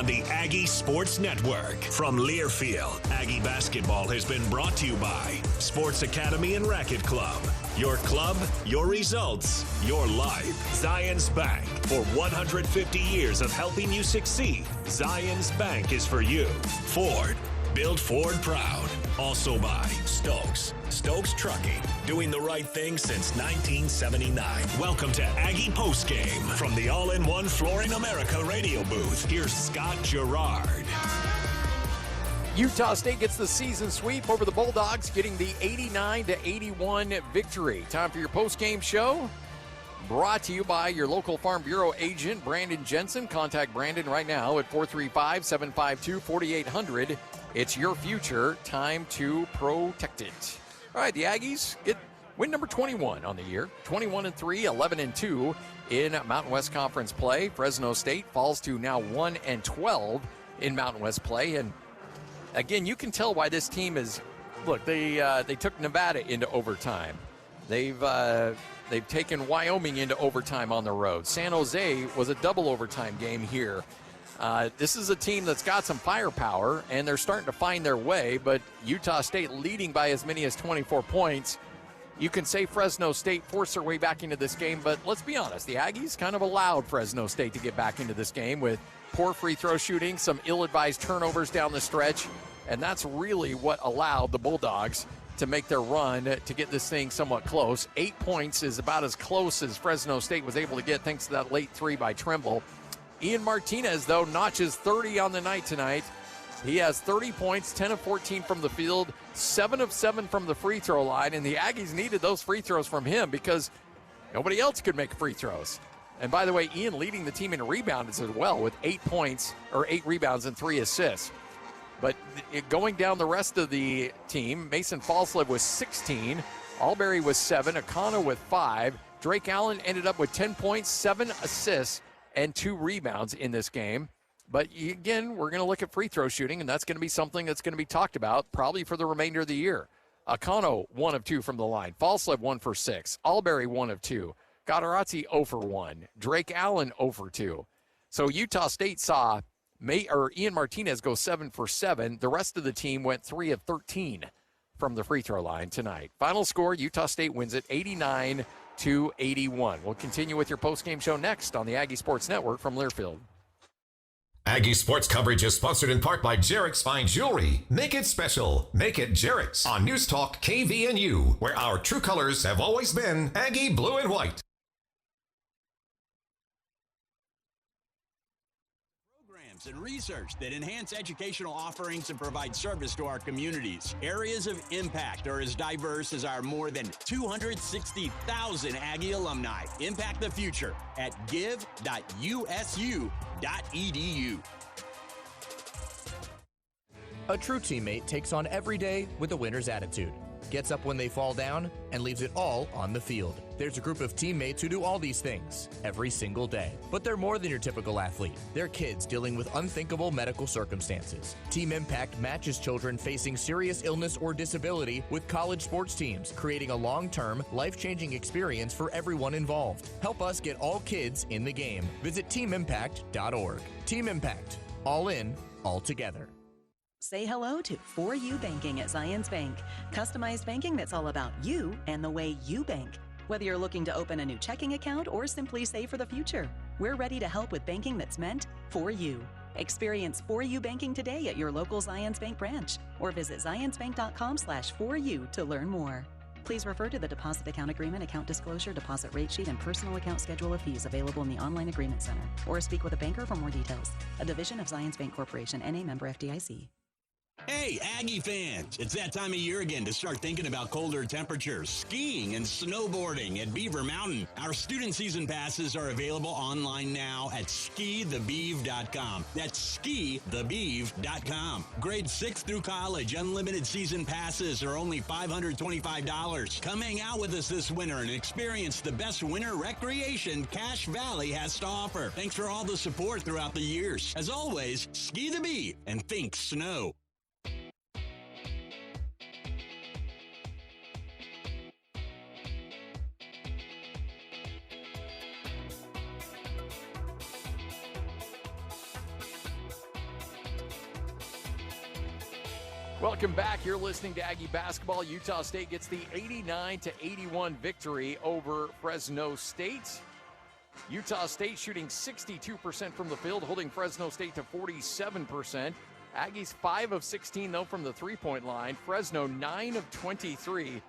on the Aggie Sports Network. From Learfield, Aggie basketball has been brought to you by Sports Academy and Racket Club. Your club, your results, your life. Zions Bank. For 150 years of helping you succeed, Zions Bank is for you. Ford. Build Ford proud. Also by Stokes. Stokes Trucking. Doing the right thing since 1979. Welcome to Aggie Postgame from the All-in-One Flooring America radio booth. Here's Scott Jerrod. Utah State gets the season sweep over the Bulldogs, getting the 89-81 victory. Time for your postgame show. Brought to you by your local Farm Bureau agent, Brandon Jensen. Contact Brandon right now at 435-752-4800. It's your future. Time to protect it. All right, the Aggies get win number 21 on the year. 21-3, 11-2 in Mountain West Conference play. Fresno State falls to now 1-12 in Mountain West play. And again, you can tell why this team is. Look, they took Nevada into overtime. They've taken Wyoming into overtime on the road. San Jose was a double overtime game here. This is a team that's got some firepower, and they're starting to find their way, but Utah State leading by as many as 24 points. You can say Fresno State forced their way back into this game, but let's be honest, the Aggies kind of allowed Fresno State to get back into this game with poor free throw shooting, some ill-advised turnovers down the stretch, and that's really what allowed the Bulldogs to make their run to get this thing somewhat close. 8 points is about as close as Fresno State was able to get thanks to that late three by Trimble. Ian Martinez, though, notches 30 on the night tonight. He has 30 points, 10 of 14 from the field, 7 of 7 from the free throw line, and the Aggies needed those free throws from him because nobody else could make free throws. And by the way, Ian leading the team in rebounds as well with 8 points, or 8 rebounds and 3 assists. But going down the rest of the team, Mason Falslev was 16, Albury was 7, Akana with 5, Drake Allen ended up with 10 points, 7 assists, and 2 rebounds in this game. But again, we're going to look at free throw shooting, and that's going to be something that's going to be talked about probably for the remainder of the year. Akano, 1 of 2 from the line. Falslev, 1 for 6. Albury, 1 of 2. Gadarazzi, 0 for 1. Drake Allen, 0 for 2. So Utah State saw Ian Martinez go 7 for 7. The rest of the team went 3 of 13 from the free throw line tonight. Final score, Utah State wins it 89-81. We'll continue with your postgame show next on the Aggie Sports Network from Learfield. Aggie Sports coverage is sponsored in part by Jerrick's Fine Jewelry. Make it special. Make it Jerrick's on News Talk KVNU, where our true colors have always been Aggie blue and white. And research that enhance educational offerings and provide service to our communities. Areas of impact are as diverse as our more than 260,000 Aggie alumni. Impact the future at give.usu.edu. A true teammate takes on every day with a winner's attitude. Gets up when they fall down, and leaves it all on the field. There's a group of teammates who do all these things every single day. But they're more than your typical athlete. They're kids dealing with unthinkable medical circumstances. Team Impact matches children facing serious illness or disability with college sports teams, creating a long-term, life-changing experience for everyone involved. Help us get all kids in the game. Visit teamimpact.org. Team Impact. All in, all together. Say hello to For You Banking at Zions Bank. Customized banking that's all about you and the way you bank. Whether you're looking to open a new checking account or simply save for the future, we're ready to help with banking that's meant for you. Experience For You Banking today at your local Zions Bank branch or visit zionsbank.com/4u to learn more. Please refer to the deposit account agreement, account disclosure, deposit rate sheet, and personal account schedule of fees available in the online agreement center, or speak with a banker for more details. A division of Zions Bank Corporation, N.A. member FDIC. Hey, Aggie fans, it's that time of year again to start thinking about colder temperatures, skiing, and snowboarding at Beaver Mountain. Our student season passes are available online now at skithebeeve.com. That's skithebeeve.com. Grades 6 through college, unlimited season passes are only $525. Come hang out with us this winter and experience the best winter recreation Cache Valley has to offer. Thanks for all the support throughout the years. As always, ski the Beeve and think snow. Welcome back. You're listening to Aggie Basketball. Utah State gets the 89-81 victory over Fresno State. Utah State shooting 62% from the field, holding Fresno State to 47%. Aggies 5 of 16, though, from the three-point line. Fresno 9 of 23.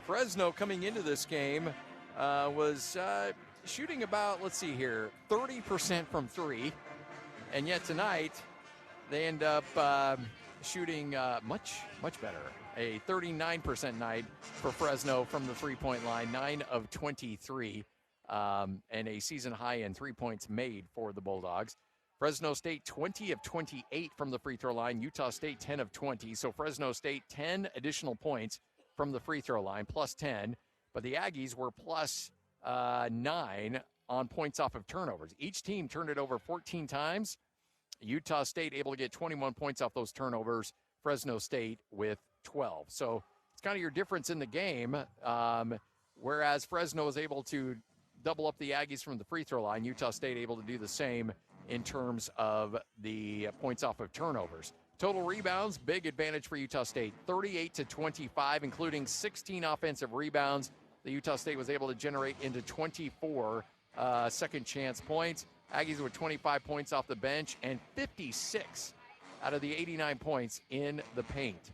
Fresno coming into this game was shooting about, 30% from three. And yet tonight, they end up shooting much better. A 39% night for Fresno from the three-point line, 9 of 23, and a season high in 3 points made for the Bulldogs. Fresno State 20 of 28 from the free throw line. Utah State 10 of 20. So Fresno State 10 additional points from the free throw line, plus 10. But the Aggies were plus 9 on points off of turnovers. Each team turned it over 14 times. Utah State able to get 21 points off those turnovers. Fresno State with 12. So it's kind of your difference in the game. Whereas Fresno was able to double up the Aggies from the free throw line, Utah State able to do the same in terms of the points off of turnovers. Total rebounds, big advantage for Utah State, 38-25, including 16 offensive rebounds. The Utah State was able to generate into 24 second chance points. Aggies with 25 points off the bench and 56 out of the 89 points in the paint.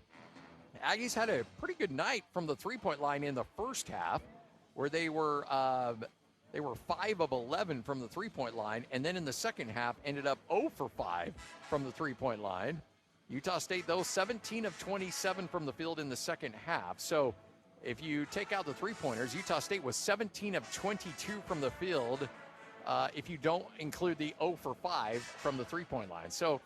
Aggies had a pretty good night from the three-point line in the first half, where they were 5 of 11 from the three-point line, and then in the second half ended up 0 for 5 from the three-point line. Utah State, though, 17 of 27 from the field in the second half. So if you take out the three-pointers, Utah State was 17 of 22 from the field, if you don't include the 0 for 5 from the three-point line. So,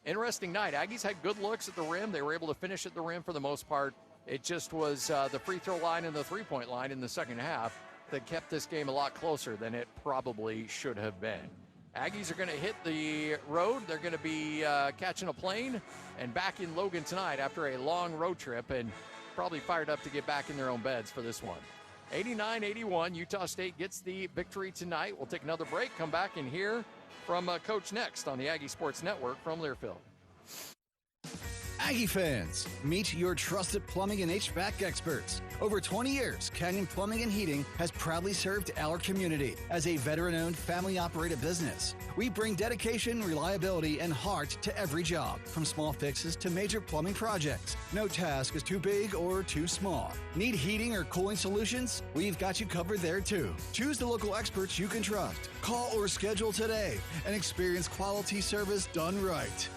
interesting night. Aggies had good looks at the rim. They were able to finish at the rim for the most part. It just was the free throw line and the three-point line in the second half that kept this game a lot closer than it probably should have been. Aggies are going to hit the road. They're going to be catching a plane and back in Logan tonight after a long road trip, and probably fired up to get back in their own beds for this one. 89-81, Utah State gets the victory tonight. We'll take another break, come back and hear from Coach next on the Aggie Sports Network from Learfield. Aggie fans, meet your trusted plumbing and HVAC experts. Over 20 years, Canyon Plumbing and Heating has proudly served our community as a veteran-owned, family-operated business. We bring dedication, reliability, and heart to every job, from small fixes to major plumbing projects. No task is too big or too small. Need heating or cooling solutions? We've got you covered there too. Choose the local experts you can trust. Call or schedule today and experience quality service done right.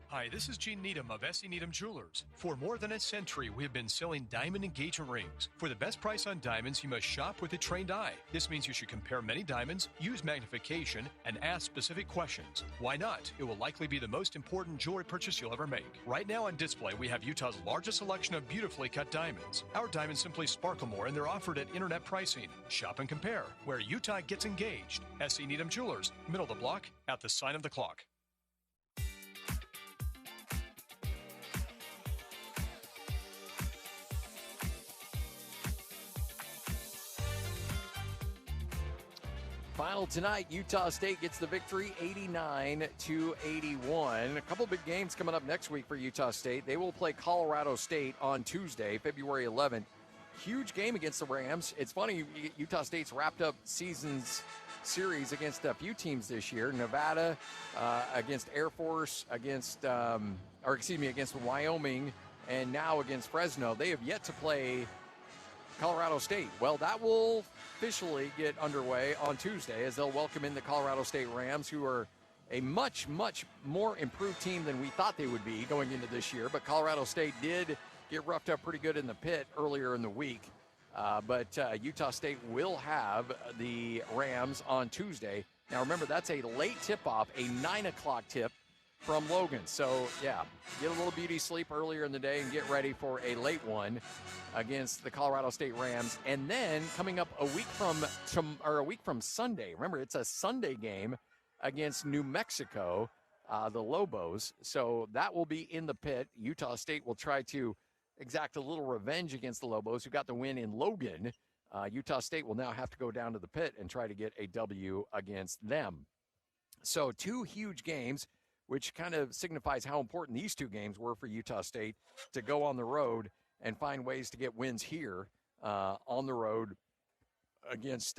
Hi, this is Gene Needham of S.E. Needham Jewelers. For more than a century, we have been selling diamond engagement rings. For the best price on diamonds, you must shop with a trained eye. This means you should compare many diamonds, use magnification, and ask specific questions. Why not? It will likely be the most important jewelry purchase you'll ever make. Right now on display, we have Utah's largest selection of beautifully cut diamonds. Our diamonds simply sparkle more, and they're offered at internet pricing. Shop and compare, where Utah gets engaged. S.E. Needham Jewelers, middle of the block, at the sign of the clock. Final tonight, Utah State gets the victory 89-81. A couple big games coming up next week for Utah State. They will play Colorado State on Tuesday, February 11th. Huge game against the Rams. It's funny, Utah State's wrapped up season's series against a few teams this year. Nevada, against Air Force, against Wyoming, and now against Fresno. They have yet to play Colorado State. Well, that will officially get underway on Tuesday as they'll welcome in the Colorado State Rams, who are a much, much more improved team than we thought they would be going into this year. But Colorado State did get roughed up pretty good in the pit earlier in the week. But Utah State will have the Rams on Tuesday. Now, remember, that's a late tip-off, a 9 o'clock tip from Logan. So, yeah, get a little beauty sleep earlier in the day and get ready for a late one against the Colorado State Rams. And then coming up a week from Sunday, remember, it's a Sunday game against New Mexico, the Lobos. So that will be in the pit. Utah State will try to exact a little revenge against the Lobos, who got the win in Logan. Utah State will now have to go down to the pit and try to get a W against them. So two huge games which kind of signifies how important these two games were for Utah State to go on the road and find ways to get wins here on the road against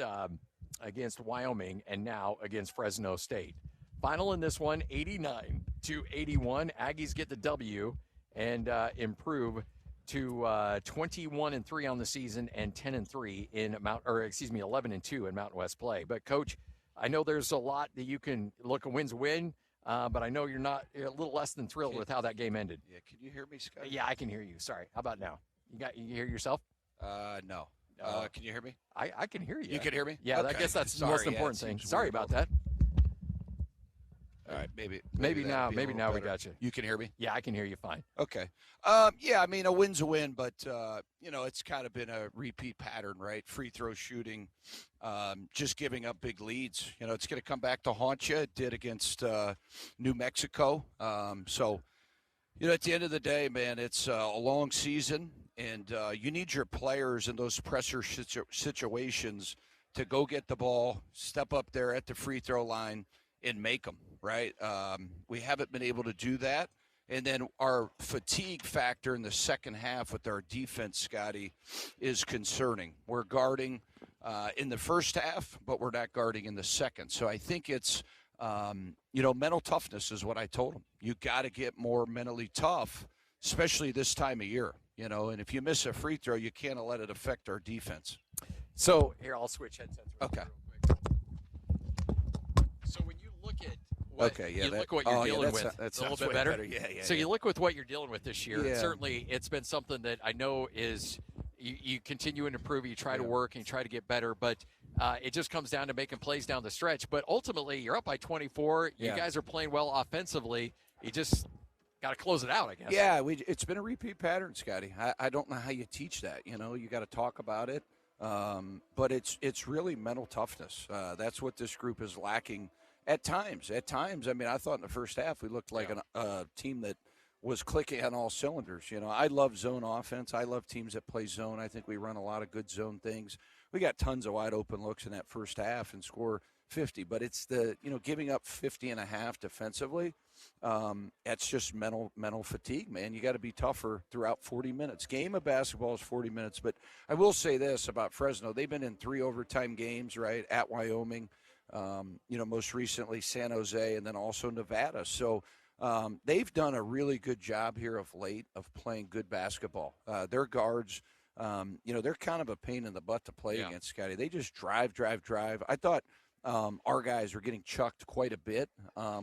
Wyoming and now against Fresno State. Final in this one, 89-81. Aggies get the W and improve to 21-3 on the season and 10-3 in 11-2 in Mountain West play. But Coach, I know there's a lot that you can look. A win's a win, but I know you're a little less than thrilled with how that game ended. Yeah, can you hear me, Scott? Yeah, I can hear you. Sorry. How about now? You hear yourself? No. Can you hear me? I can hear you. You can hear me? Yeah, okay. I guess that's the most important thing. Sorry about that. All right, maybe now we got you. You can hear me? Yeah, I can hear you fine. Okay. Yeah, I mean, a win's a win, but, it's kind of been a repeat pattern, right? Free throw shooting, just giving up big leads. It's going to come back to haunt you. It did against New Mexico. So, at the end of the day, man, it's a long season, and you need your players in those pressure situations to go get the ball, step up there at the free throw line, and make them, right? We haven't been able to do that. And then our fatigue factor in the second half with our defense, Scotty, is concerning. We're guarding in the first half, but we're not guarding in the second. So I think it's, mental toughness is what I told them. You got to get more mentally tough, especially this time of year, and if you miss a free throw, you can't let it affect our defense. So here, I'll switch headsets. Okay. So when you look at what you're dealing with, that's a little bit better. Yeah. So you look with what you're dealing with this year. Yeah. Certainly, it's been something that I know is you continue and improve. You try to work and you try to get better, but it just comes down to making plays down the stretch. But ultimately, you're up by 24. You guys are playing well offensively. You just got to close it out, I guess. Yeah, it's been a repeat pattern, Scotty. I don't know how you teach that. You got to talk about it. But it's really mental toughness. That's what this group is lacking at times. I mean, I thought in the first half we looked like a team that was clicking on all cylinders. I love zone offense. I love teams that play zone. I think we run a lot of good zone things. We got tons of wide open looks in that first half and score 50. But it's the, giving up 50 and a half defensively. That's just mental fatigue, man. You got to be tougher throughout 40 minutes. Game of basketball is 40 minutes. But I will say this about Fresno. They've been in 3 overtime games, right, at Wyoming, most recently San Jose, and then also Nevada. So they've done a really good job here of late of playing good basketball. Their guards, they're kind of a pain in the butt to play against, Scotty. They just drive. I thought our guys were getting chucked quite a bit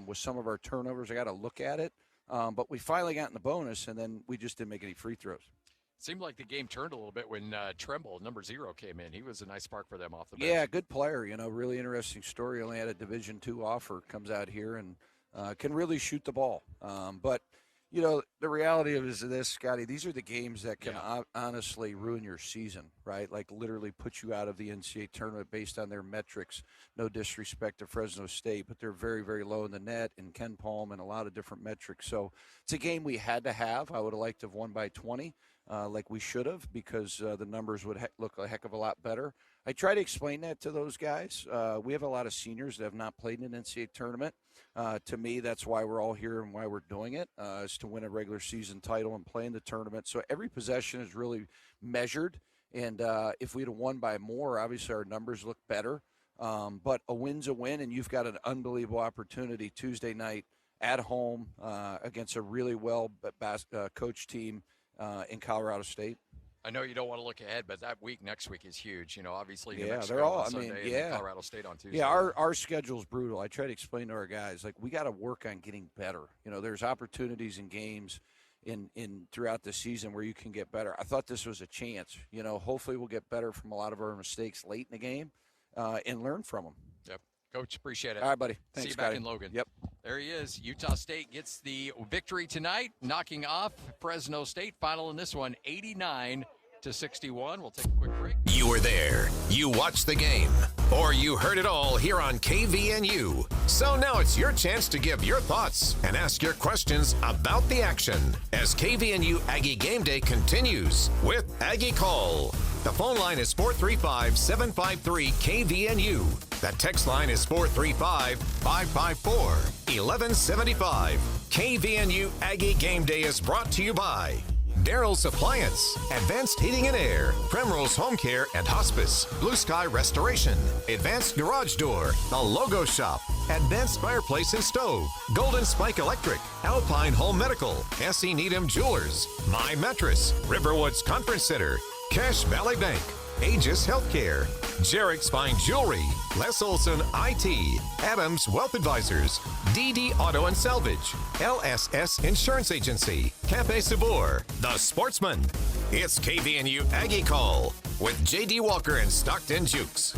with some of our turnovers. I got to look at it. But we finally got in the bonus, and then we just didn't make any free throws. Seemed like the game turned a little bit when Tremble, number 0, came in. He was a nice spark for them off the bench. Yeah, good player. Really interesting story. Only had a Division II offer. Comes out here and can really shoot the ball. But, the reality of it is this, Scotty, these are the games that can honestly ruin your season, right? Like literally put you out of the NCAA tournament based on their metrics. No disrespect to Fresno State, but they're very, very low in the net and Ken Palm and a lot of different metrics. So it's a game we had to have. I would have liked to have won by 20. Like we should have, because the numbers would look a heck of a lot better. I try to explain that to those guys. We have a lot of seniors that have not played in an NCAA tournament. To me, that's why we're all here and why we're doing it, is to win a regular season title and play in the tournament. So every possession is really measured, and if we'd have won by more, obviously our numbers look better. But a win's a win, and you've got an unbelievable opportunity Tuesday night at home against a really well coached team in Colorado State. I know you don't want to look ahead, but that week next week is huge. Obviously, New yeah, Mexico they're all. on Sunday and Colorado State on Tuesday. Yeah, our schedule's brutal. I try to explain to our guys, like, we got to work on getting better. There's opportunities in games in throughout the season where you can get better. I thought this was a chance. Hopefully we'll get better from a lot of our mistakes late in the game and learn from them. Yep. Coach, appreciate it. All right, buddy. Thanks, See you Scotty. back in Logan. Yep. There he is. Utah State gets the victory tonight, knocking off Fresno State. Final in this one, 89-61. We'll take a quick break. You were there. You watched the game. Or you heard it all here on KVNU. So now it's your chance to give your thoughts and ask your questions about the action as KVNU Aggie Game Day continues with Aggie Call. The phone line is 435-753-KVNU. The text line is 435-554-1175. KVNU Aggie Game Day is brought to you by Daryl's Appliance, Advanced Heating and Air, Primrose Home Care and Hospice, Blue Sky Restoration, Advanced Garage Door, The Logo Shop, Advanced Fireplace and Stove, Golden Spike Electric, Alpine Home Medical, S.E. Needham Jewelers, My Mattress, Riverwoods Conference Center, Cache Valley Bank, Aegis Healthcare, Jerrod Fine Jewelry, Les Olson IT, Adams Wealth Advisors, DD Auto and Salvage, LSS Insurance Agency, Cafe Sabor, The Sportsman. It's KVNU Aggie Call with J.D. Walker and Stockton Jukes.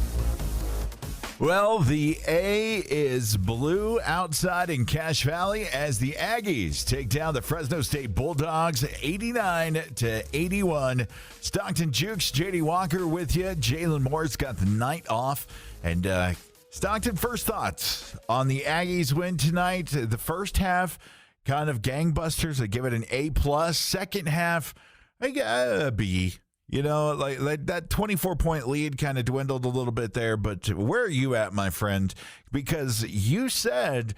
Well, the A is blue outside in Cache Valley as the Aggies take down the Fresno State Bulldogs 89-81. Stockton Jukes, J.D. Walker with you. Jalen Moore's got the night off. And Stockton, first thoughts on the Aggies win tonight. The first half, kind of gangbusters. I give it an A+. Second half, I got a B. You know, like that 24-point lead kind of dwindled a little bit there, but where are you at, my friend? Because you said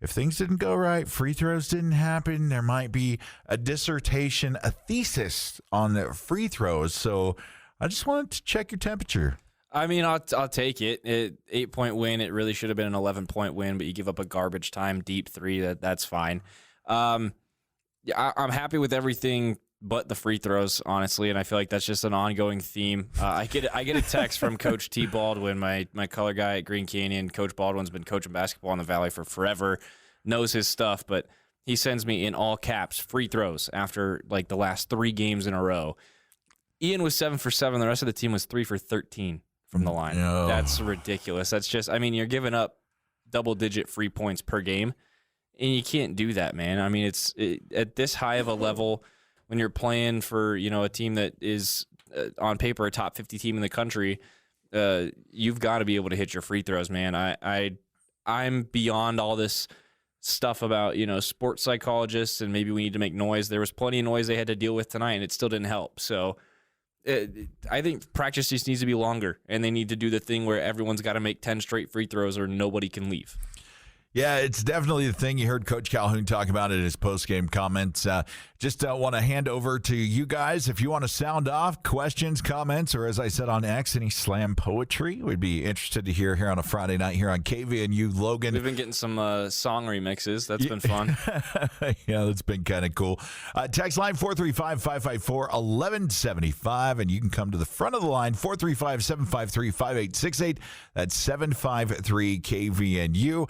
if things didn't go right, free throws didn't happen, there might be a dissertation, a thesis on the free throws. So I just wanted to check your temperature. I mean, I'll take it. 8-point win. It really should have been an 11-point win, but you give up a garbage time deep three. That's fine. I'm happy with everything but the free throws, honestly, and I feel like that's just an ongoing theme. I get a text from Coach T. Baldwin, my color guy at Green Canyon. Coach Baldwin's been coaching basketball in the Valley for forever, knows his stuff, but he sends me in all caps free throws after like the last 3 games in a row. Ian was 7 for 7. The rest of the team was 3 for 13 from the line. No. That's ridiculous. That's just, I mean, you're giving up double-digit free points per game, and you can't do that, man. I mean, at this high of a level, when you're playing for, you know, a team that is on paper a top 50 team in the country, you've got to be able to hit your free throws, man. I'm beyond all this stuff about, you know, sports psychologists and maybe we need to make noise. There was plenty of noise they had to deal with tonight, and it still didn't help. So I think practice just needs to be longer, and they need to do the thing where everyone's got to make 10 straight free throws or nobody can leave. Yeah, it's definitely the thing. You heard Coach Calhoun talk about it in his post-game comments. Just want to hand over to you guys. If you want to sound off, questions, comments, or as I said on X, any slam poetry, we'd be interested to hear here on a Friday night here on KVNU Logan. We've been getting some song remixes. That's been fun. Yeah, that's been kind of cool. Text line 435-554-1175, and you can come to the front of the line, 435-753-5868. That's 753-KVNU.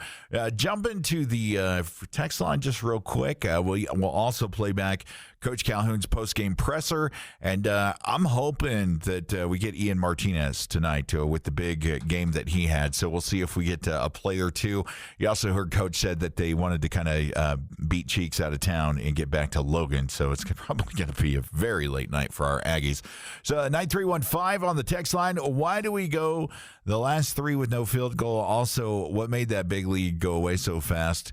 Jump into the text line just real quick. We'll also play back Coach Calhoun's post-game presser, and I'm hoping that we get Ian Martinez tonight with the big game that he had, so we'll see if we get a play or two. You also heard Coach said that they wanted to kind of beat Cheeks out of town and get back to Logan, so it's probably going to be a very late night for our Aggies. So 9315 on the text line. Why do we go the last 3 with no field goal? Also, what made that big lead go away so fast?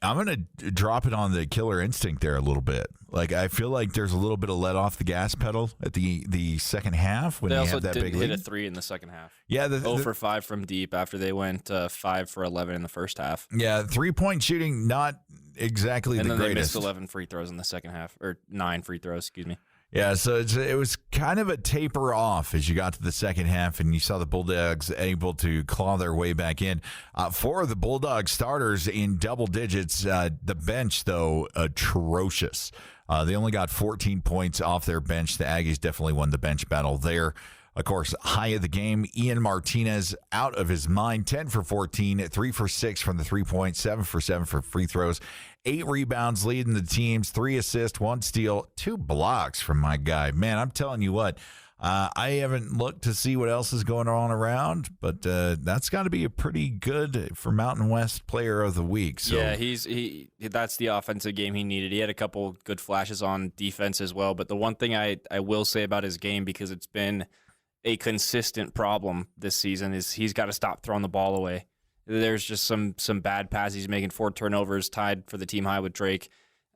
I'm going to drop it on the killer instinct there a little bit. Like, I feel like there's a little bit of let off the gas pedal at the second half when they had that big lead. They also hit a 3 in the second half. Yeah, 0 for 5 from deep after they went 5 for 11 in the first half. Yeah, 3-point shooting, not exactly the greatest. And then they missed 11 free throws in the second half, or 9 free throws, excuse me. Yeah, so it was kind of a taper off as you got to the second half, and you saw the Bulldogs able to claw their way back in. 4 of the Bulldogs starters in double digits. The bench, though, atrocious. They only got 14 points off their bench. The Aggies definitely won the bench battle there. Of course, high of the game, Ian Martinez out of his mind, 10 for 14, 3 for 6 from the 3-point, 7 for 7 for free throws, 8 rebounds leading the teams, 3 assists, 1 steal, 2 blocks from my guy. Man, I'm telling you what, I haven't looked to see what else is going on around, but that's got to be a pretty good for Mountain West Player of the Week. So. Yeah, that's the offensive game he needed. He had a couple good flashes on defense as well, but the one thing I will say about his game, because it's been a consistent problem this season, is he's got to stop throwing the ball away. There's just some bad passes. He's making 4 turnovers, tied for the team high with Drake.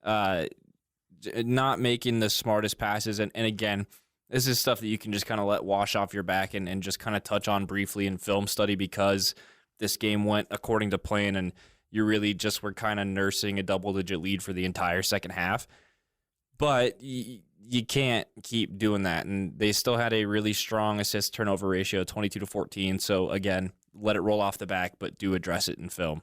Not making the smartest passes. And again, This is stuff that you can just kind of let wash off your back and just kind of touch on briefly in film study because this game went according to plan and you really just were kind of nursing a double-digit lead for the entire second half. But you can't keep doing that. And they still had a really strong assist-turnover ratio, 22-14. So, again, let it roll off the back, but do address it in film.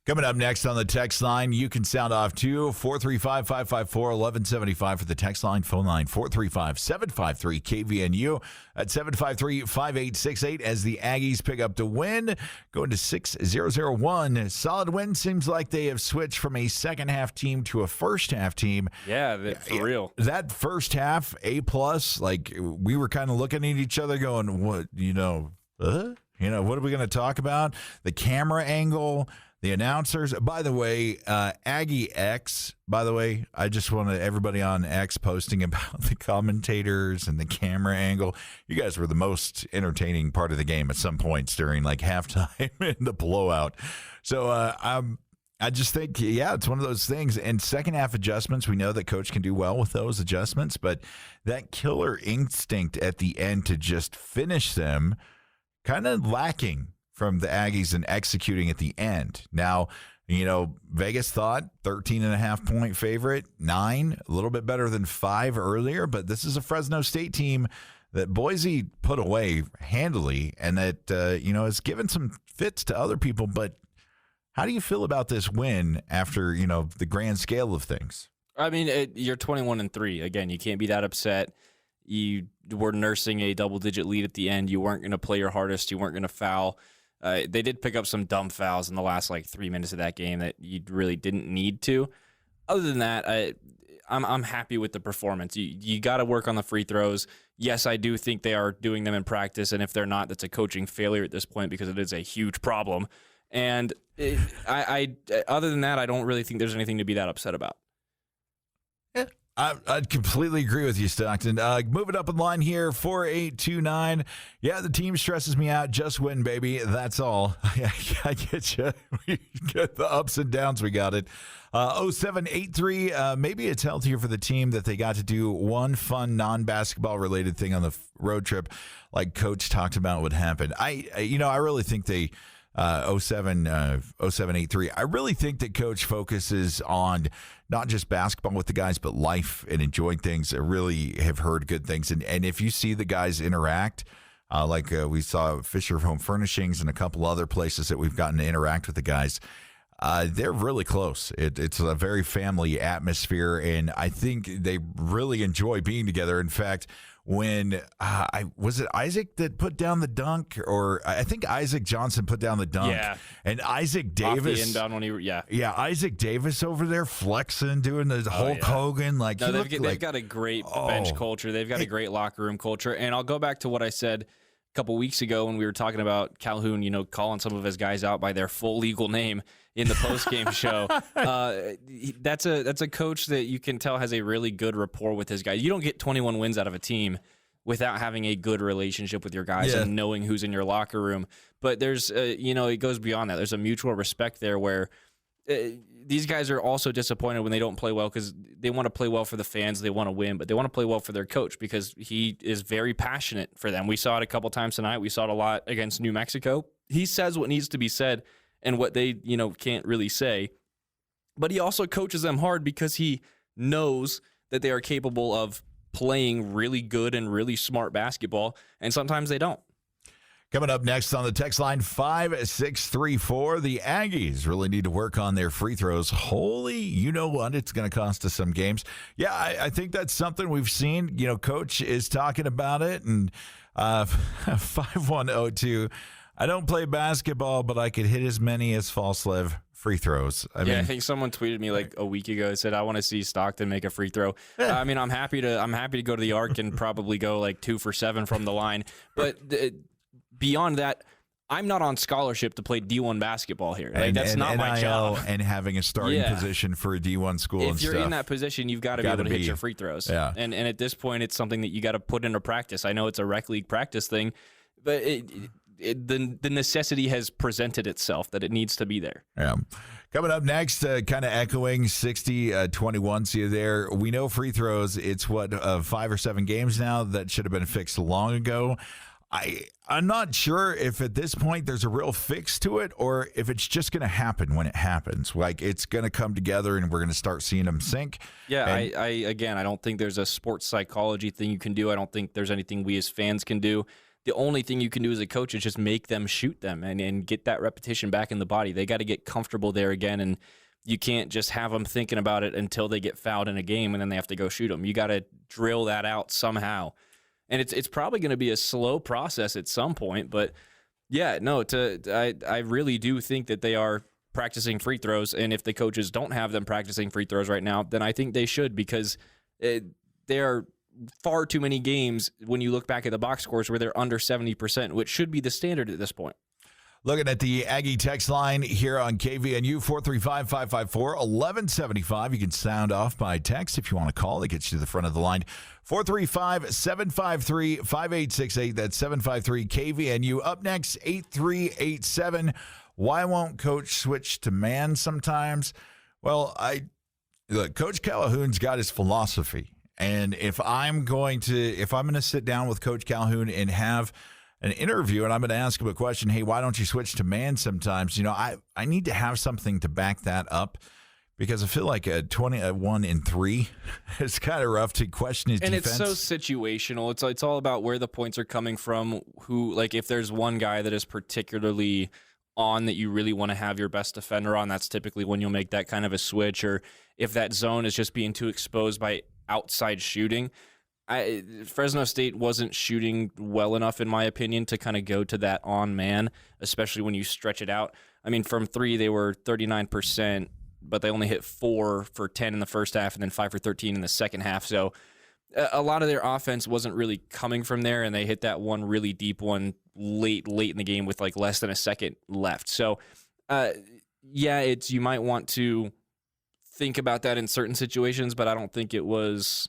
Coming up next on the text line, you can sound off too. 435-554-1175 for the text line. Phone line 435-753-KVNU at 753-5868 as the Aggies pick up the win. Going to 6-0-0-1. Solid win. Seems like they have switched from a second-half team to a first-half team. Yeah, for real. That first half, A+, like we were kind of looking at each other going, what, what are we going to talk about? The camera angle, the announcers. By the way, Aggie X, I just wanted everybody on X posting about the commentators and the camera angle. You guys were the most entertaining part of the game at some points during like halftime and the blowout. So I just think, it's one of those things. And second half adjustments, we know that Coach can do well with those adjustments, but that killer instinct at the end to just finish them kind of lacking from the Aggies and executing at the end. Now, Vegas thought 13.5-point favorite, 9, a little bit better than 5 earlier, but this is a Fresno State team that Boise put away handily and that, has given some fits to other people. But how do you feel about this win after, the grand scale of things? I mean, you're 21-3. Again, you can't be that upset. You were nursing a double-digit lead at the end. You weren't going to play your hardest. You weren't going to foul. They did pick up some dumb fouls in the last 3 minutes of that game that you really didn't need to. Other than that, I'm happy with the performance. You got to work on the free throws. Yes, I do think they are doing them in practice, and if they're not, that's a coaching failure at this point because it is a huge problem. And other than that, I don't really think there's anything to be that upset about. I'd completely agree with you, Stockton. Moving up in line here, 4829. Yeah, the team stresses me out. Just win, baby. That's all. I get you. We get the ups and downs. We got it. 0783. Maybe it's healthier for the team that they got to do one fun non-basketball related thing on the road trip, like Coach talked about would happen. I really think they. 0783. I really think that Coach focuses on not just basketball with the guys, but life and enjoying things. I really have heard good things. And if you see the guys interact, we saw Fisher Home Furnishings and a couple other places that we've gotten to interact with the guys, they're really close. It's a very family atmosphere, and I think they really enjoy being together. In fact, when was it Isaac that put down the dunk, or I think Isaac Johnson put down the dunk, and Isaac Davis, Isaac Davis over there flexing, doing the Hulk Hogan, they've got a great bench culture, they've got a great locker room culture, and I'll go back to what I said a couple weeks ago when we were talking about Calhoun, calling some of his guys out by their full legal name in the post-game show. That's a coach that you can tell has a really good rapport with his guys. You don't get 21 wins out of a team without having a good relationship with your guys and knowing who's in your locker room. But there's, it goes beyond that. There's a mutual respect there where these guys are also disappointed when they don't play well because they want to play well for the fans. They want to win, but they want to play well for their coach because he is very passionate for them. We saw it a couple times tonight. We saw it a lot against New Mexico. He says what needs to be said and what they, can't really say. But he also coaches them hard because he knows that they are capable of playing really good and really smart basketball, and sometimes they don't. Coming up next on the text line, 5634, the Aggies really need to work on their free throws. Holy, you know what? It's going to cost us some games. Yeah, I think that's something we've seen. Coach is talking about it, and 5102, I don't play basketball, but I could hit as many as Falslev free throws. I think someone tweeted me a week ago and said, I want to see Stockton make a free throw. I'm happy to go to the arc and probably go 2 for 7 from the line. But beyond that, I'm not on scholarship to play D1 basketball here. That's not my job. And having a starting position for a D1 school if you're in that position, you've got to be able to hit your free throws. Yeah. And at this point, it's something that you got to put into practice. I know it's a rec league practice thing, but the necessity has presented itself that it needs to be there. Yeah. Coming up next, kind of echoing 60-21. See you there. We know free throws. It's 5 or 7 games now that should have been fixed long ago. I'm not sure if at this point there's a real fix to it or if it's just going to happen when it happens. Like it's going to come together and we're going to start seeing them sink. Yeah, I don't think there's a sports psychology thing you can do. I don't think there's anything we as fans can do. The only thing you can do as a coach is just make them shoot them and get that repetition back in the body. They got to get comfortable there again, and you can't just have them thinking about it until they get fouled in a game and then they have to go shoot them. You got to drill that out somehow. And it's probably going to be a slow process at some point, but yeah, no, I really do think that they are practicing free throws, and if the coaches don't have them practicing free throws right now, then I think they should, because there are far too many games when you look back at the box scores where they're under 70%, which should be the standard at this point. Looking at the Aggie text line here on KVNU, 435-554-1175. You can sound off by text if you want to call. That gets you to the front of the line. 435-753-5868. That's 753-KVNU. Up next, 8387. Why won't Coach switch to man sometimes? Well, look, Coach Calhoun's got his philosophy. And if I'm going to sit down with Coach Calhoun and have an interview and I'm going to ask him a question, hey, why don't you switch to man sometimes? I need to have something to back that up, because I feel like a 21-3 is kind of rough to question his defense. And it's so situational. It's all about where the points are coming from, if there's one guy that is particularly on that you really want to have your best defender on, that's typically when you'll make that kind of a switch. Or if that zone is just being too exposed by outside shooting. Fresno State wasn't shooting well enough, in my opinion, to kind of go to that on man, especially when you stretch it out. I mean, from 3, they were 39%, but they only hit 4 for 10 in the first half and then 5 for 13 in the second half. So a lot of their offense wasn't really coming from there, and they hit that one really deep one late in the game with like less than a second left. So, you might want to think about that in certain situations, but I don't think it was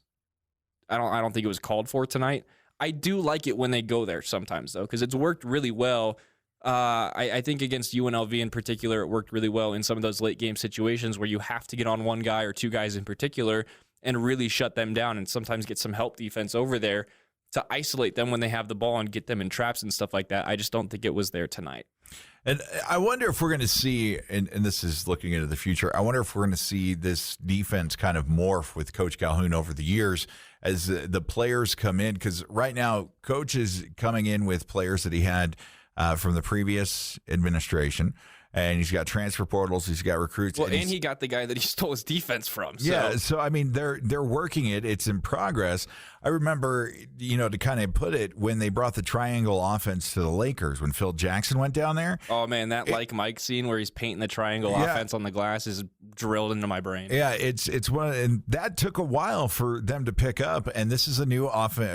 called for tonight. I do like it when they go there sometimes, though, because it's worked really well. I think against UNLV in particular, it worked really well in some of those late game situations where you have to get on one guy or two guys in particular and really shut them down, and sometimes get some help defense over there to isolate them when they have the ball and get them in traps and stuff like that. I just don't think it was there tonight. And I wonder if we're going to see, and this is looking into the future, I wonder if we're going to see this defense kind of morph with Coach Calhoun over the years as the players come in. Because right now, Coach is coming in with players that he had from the previous administration. And he's got transfer portals. He's got recruits. Well, and he got the guy that he stole his defense from. So. Yeah, so, I mean, they're working it. It's in progress. I remember, to kind of put it, when they brought the triangle offense to the Lakers, when Phil Jackson went down there. Oh, man, that Mike scene where he's painting the triangle offense on the glass is drilled into my brain. Yeah, it's one, and that took a while for them to pick up, and this is a new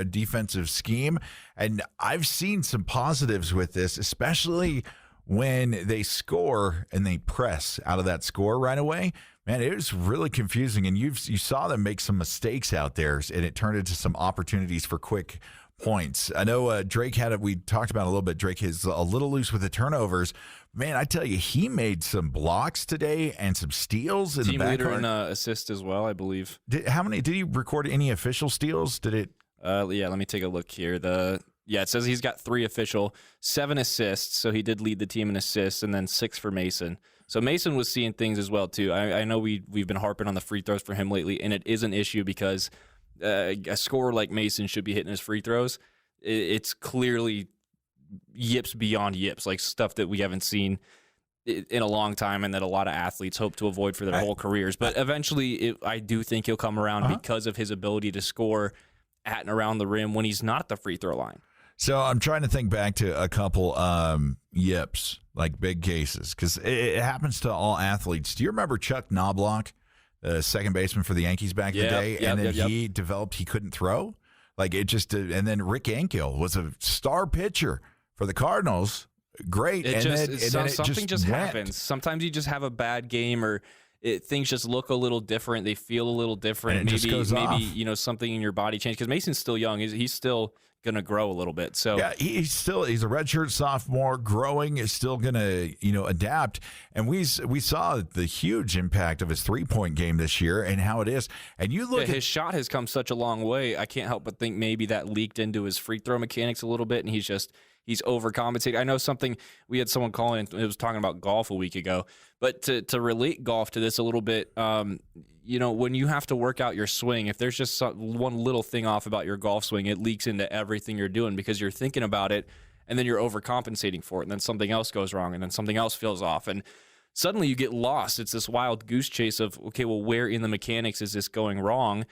defensive scheme, and I've seen some positives with this, especially when they score and they press out of that score right away. Man, it was really confusing, and you saw them make some mistakes out there, and it turned into some opportunities for quick points. I know Drake we talked about a little bit. Drake is a little loose with the turnovers. Man, I tell you, he made some blocks today and some steals in the backcourt. Team leader in assist as well, I believe. Did he record any official steals? Did it? Yeah, let me take a look here. It says he's got 3 official, 7 assists, so he did lead the team in assists, and then 6 for Mason. So Mason was seeing things as well, too. I know we've been harping on the free throws for him lately, and it is an issue because a scorer like Mason should be hitting his free throws. It's clearly yips beyond yips, like stuff that we haven't seen in a long time and that a lot of athletes hope to avoid for their whole careers. But eventually, I do think he'll come around because of his ability to score at and around the rim when he's not at the free throw line. So I'm trying to think back to a couple yips, like big cases, because it happens to all athletes. Do you remember Chuck Knobloch, the second baseman for the Yankees back in the day? He developed he couldn't throw? Like it just did. And then Rick Ankiel was a star pitcher for the Cardinals. Great. Something just happens. Sometimes you just have a bad game, or things just look a little different. They feel a little different. And it just goes off. Maybe something in your body changed because Mason's still young. He's still going to grow a little bit. So yeah, he's a redshirt sophomore, growing, is still going to adapt. And we saw the huge impact of his 3-point game this year and how it is. And you look, his shot has come such a long way. I can't help but think maybe that leaked into his free throw mechanics a little bit, and he's overcompensating. I know we had someone calling and it was talking about golf a week ago, but to relate golf to this a little bit, when you have to work out your swing, if there's just one little thing off about your golf swing, it leaks into everything you're doing because you're thinking about it and then you're overcompensating for it, and then something else goes wrong, and then something else feels off, and suddenly you get lost. It's this wild goose chase of, okay, well, where in the mechanics is this going wrong?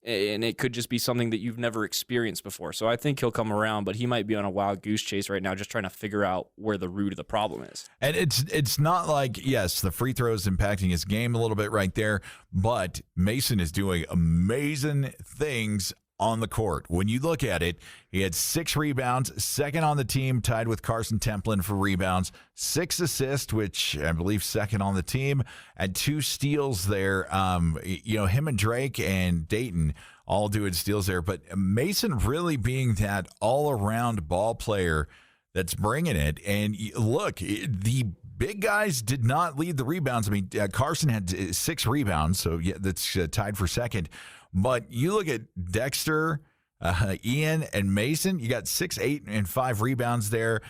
And it could just be something that you've never experienced before. So I think he'll come around, but he might be on a wild goose chase right now, just trying to figure out where the root of the problem is. And it's not like, yes, the free throw is impacting his game a little bit right there, but Mason is doing amazing things on the court. When you look at it, he had 6 rebounds, second on the team, tied with Carson Templin for rebounds, 6 assists, which I believe second on the team, and 2 steals there. Him and Drake and Dayton all doing steals there, but Mason really being that all-around ball player that's bringing it. And look, the big guys did not lead the rebounds. I mean, Carson had 6 rebounds, so yeah, that's tied for second. But you look at Dexter, Ian, and Mason, you got 6, 8, and 5 rebounds there,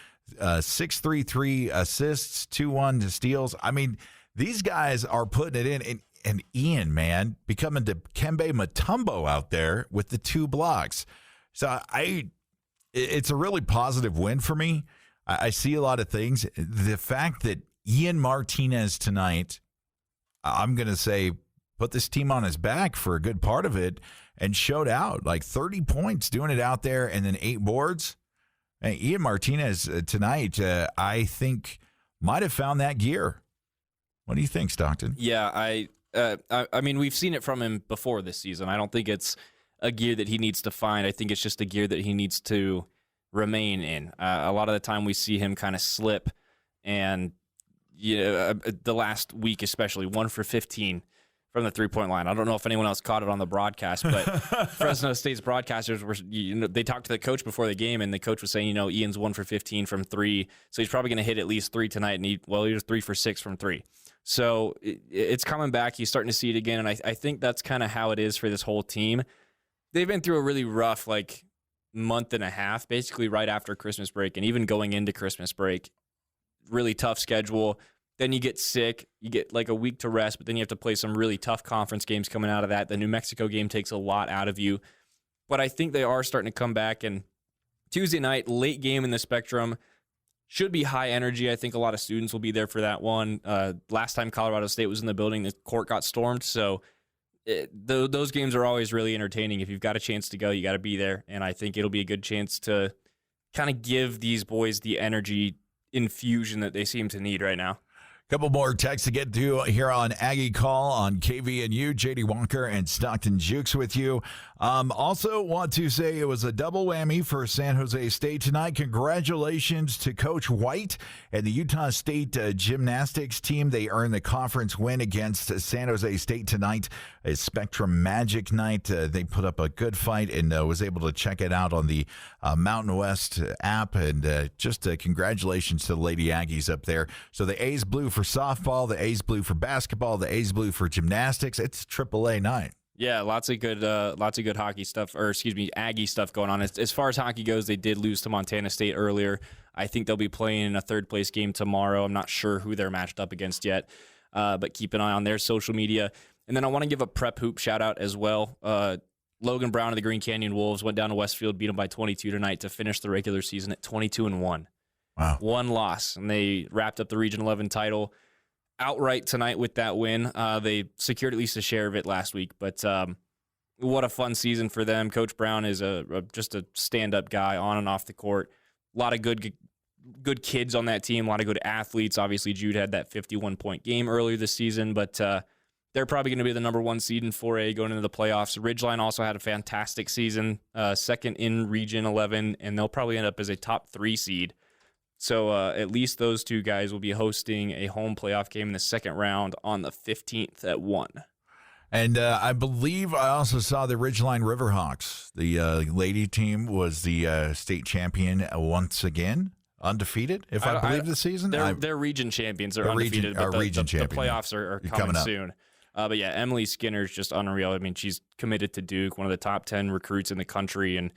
6, 3, 3 assists, 2, 1 steals. I mean, these guys are putting it in. And Ian, man, becoming Dikembe Mutombo out there with the 2 blocks. So it's a really positive win for me. I see a lot of things. The fact that Ian Martinez tonight, I'm going to say, put this team on his back for a good part of it and showed out like 30 points doing it out there and then 8 boards. And Ian Martinez tonight, I think, might have found that gear. What do you think, Stockton? Yeah, I mean, we've seen it from him before this season. I don't think it's a gear that he needs to find. I think it's just a gear that he needs to remain in. A lot of the time we see him kind of slip, and the last week especially, 1 for 15 from the 3-point line. I don't know if anyone else caught it on the broadcast, but Fresno State's broadcasters they talked to the coach before the game, and the coach was saying, Ian's 1 for 15 from 3, so he's probably going to hit at least 3 tonight, and he was 3 for 6 from 3. So it's coming back. He's starting to see it again, and I think that's kind of how it is for this whole team. They've been through a really rough, month and a half, basically right after Christmas break, and even going into Christmas break. Really tough schedule. Then you get sick. You get a week to rest, but then you have to play some really tough conference games coming out of that. The New Mexico game takes a lot out of you. But I think they are starting to come back, and Tuesday night, late game in the Spectrum, should be high energy. I think a lot of students will be there for that one. Last time Colorado State was in the building, the court got stormed. So those games are always really entertaining. If you've got a chance to go, you got to be there. And I think it'll be a good chance to kind of give these boys the energy infusion that they seem to need right now. Couple more texts to get to here on Aggie Call on KVNU. JD Walker and Stockton Jukes with you. Also want to say it was a double whammy for San Jose State tonight. Congratulations to Coach White and the Utah State gymnastics team. They earned the conference win against San Jose State tonight. A Spectrum Magic night. They put up a good fight and was able to check it out on the Mountain West app. And just congratulations to the Lady Aggies up there. So the A's blue for softball, the A's blue for basketball, the A's blue for gymnastics. It's AAA night. Yeah, lots of good hockey stuff, Aggie stuff going on. As far as hockey goes, they did lose to Montana State earlier. I think they'll be playing in a third-place game tomorrow. I'm not sure who they're matched up against yet, but keep an eye on their social media. And then I want to give a prep hoop shout-out as well. Logan Brown of the Green Canyon Wolves went down to Westfield, beat them by 22 tonight to finish the regular season at 22-1. Wow. 1 loss, and they wrapped up the Region 11 title outright tonight with that win. They secured at least a share of it last week, but what a fun season for them. Coach Brown is just a stand-up guy on and off the court. A lot of good kids on that team, a lot of good athletes. Obviously, Jude had that 51-point game earlier this season, but they're probably going to be the number 1 seed in 4A going into the playoffs. Ridgeline also had a fantastic season, second in Region 11, and they'll probably end up as a top 3 seed So at least those two guys will be hosting a home playoff game in the second round on the 15th at 1. And I believe I also saw the Ridgeline Riverhawks. The lady team was the state champion once again, undefeated, if I believe the season. They're region champions. They're undefeated, but the playoffs are coming soon. But yeah, Emily Skinner's just unreal. I mean, she's committed to Duke, one of the top 10 recruits in the country, and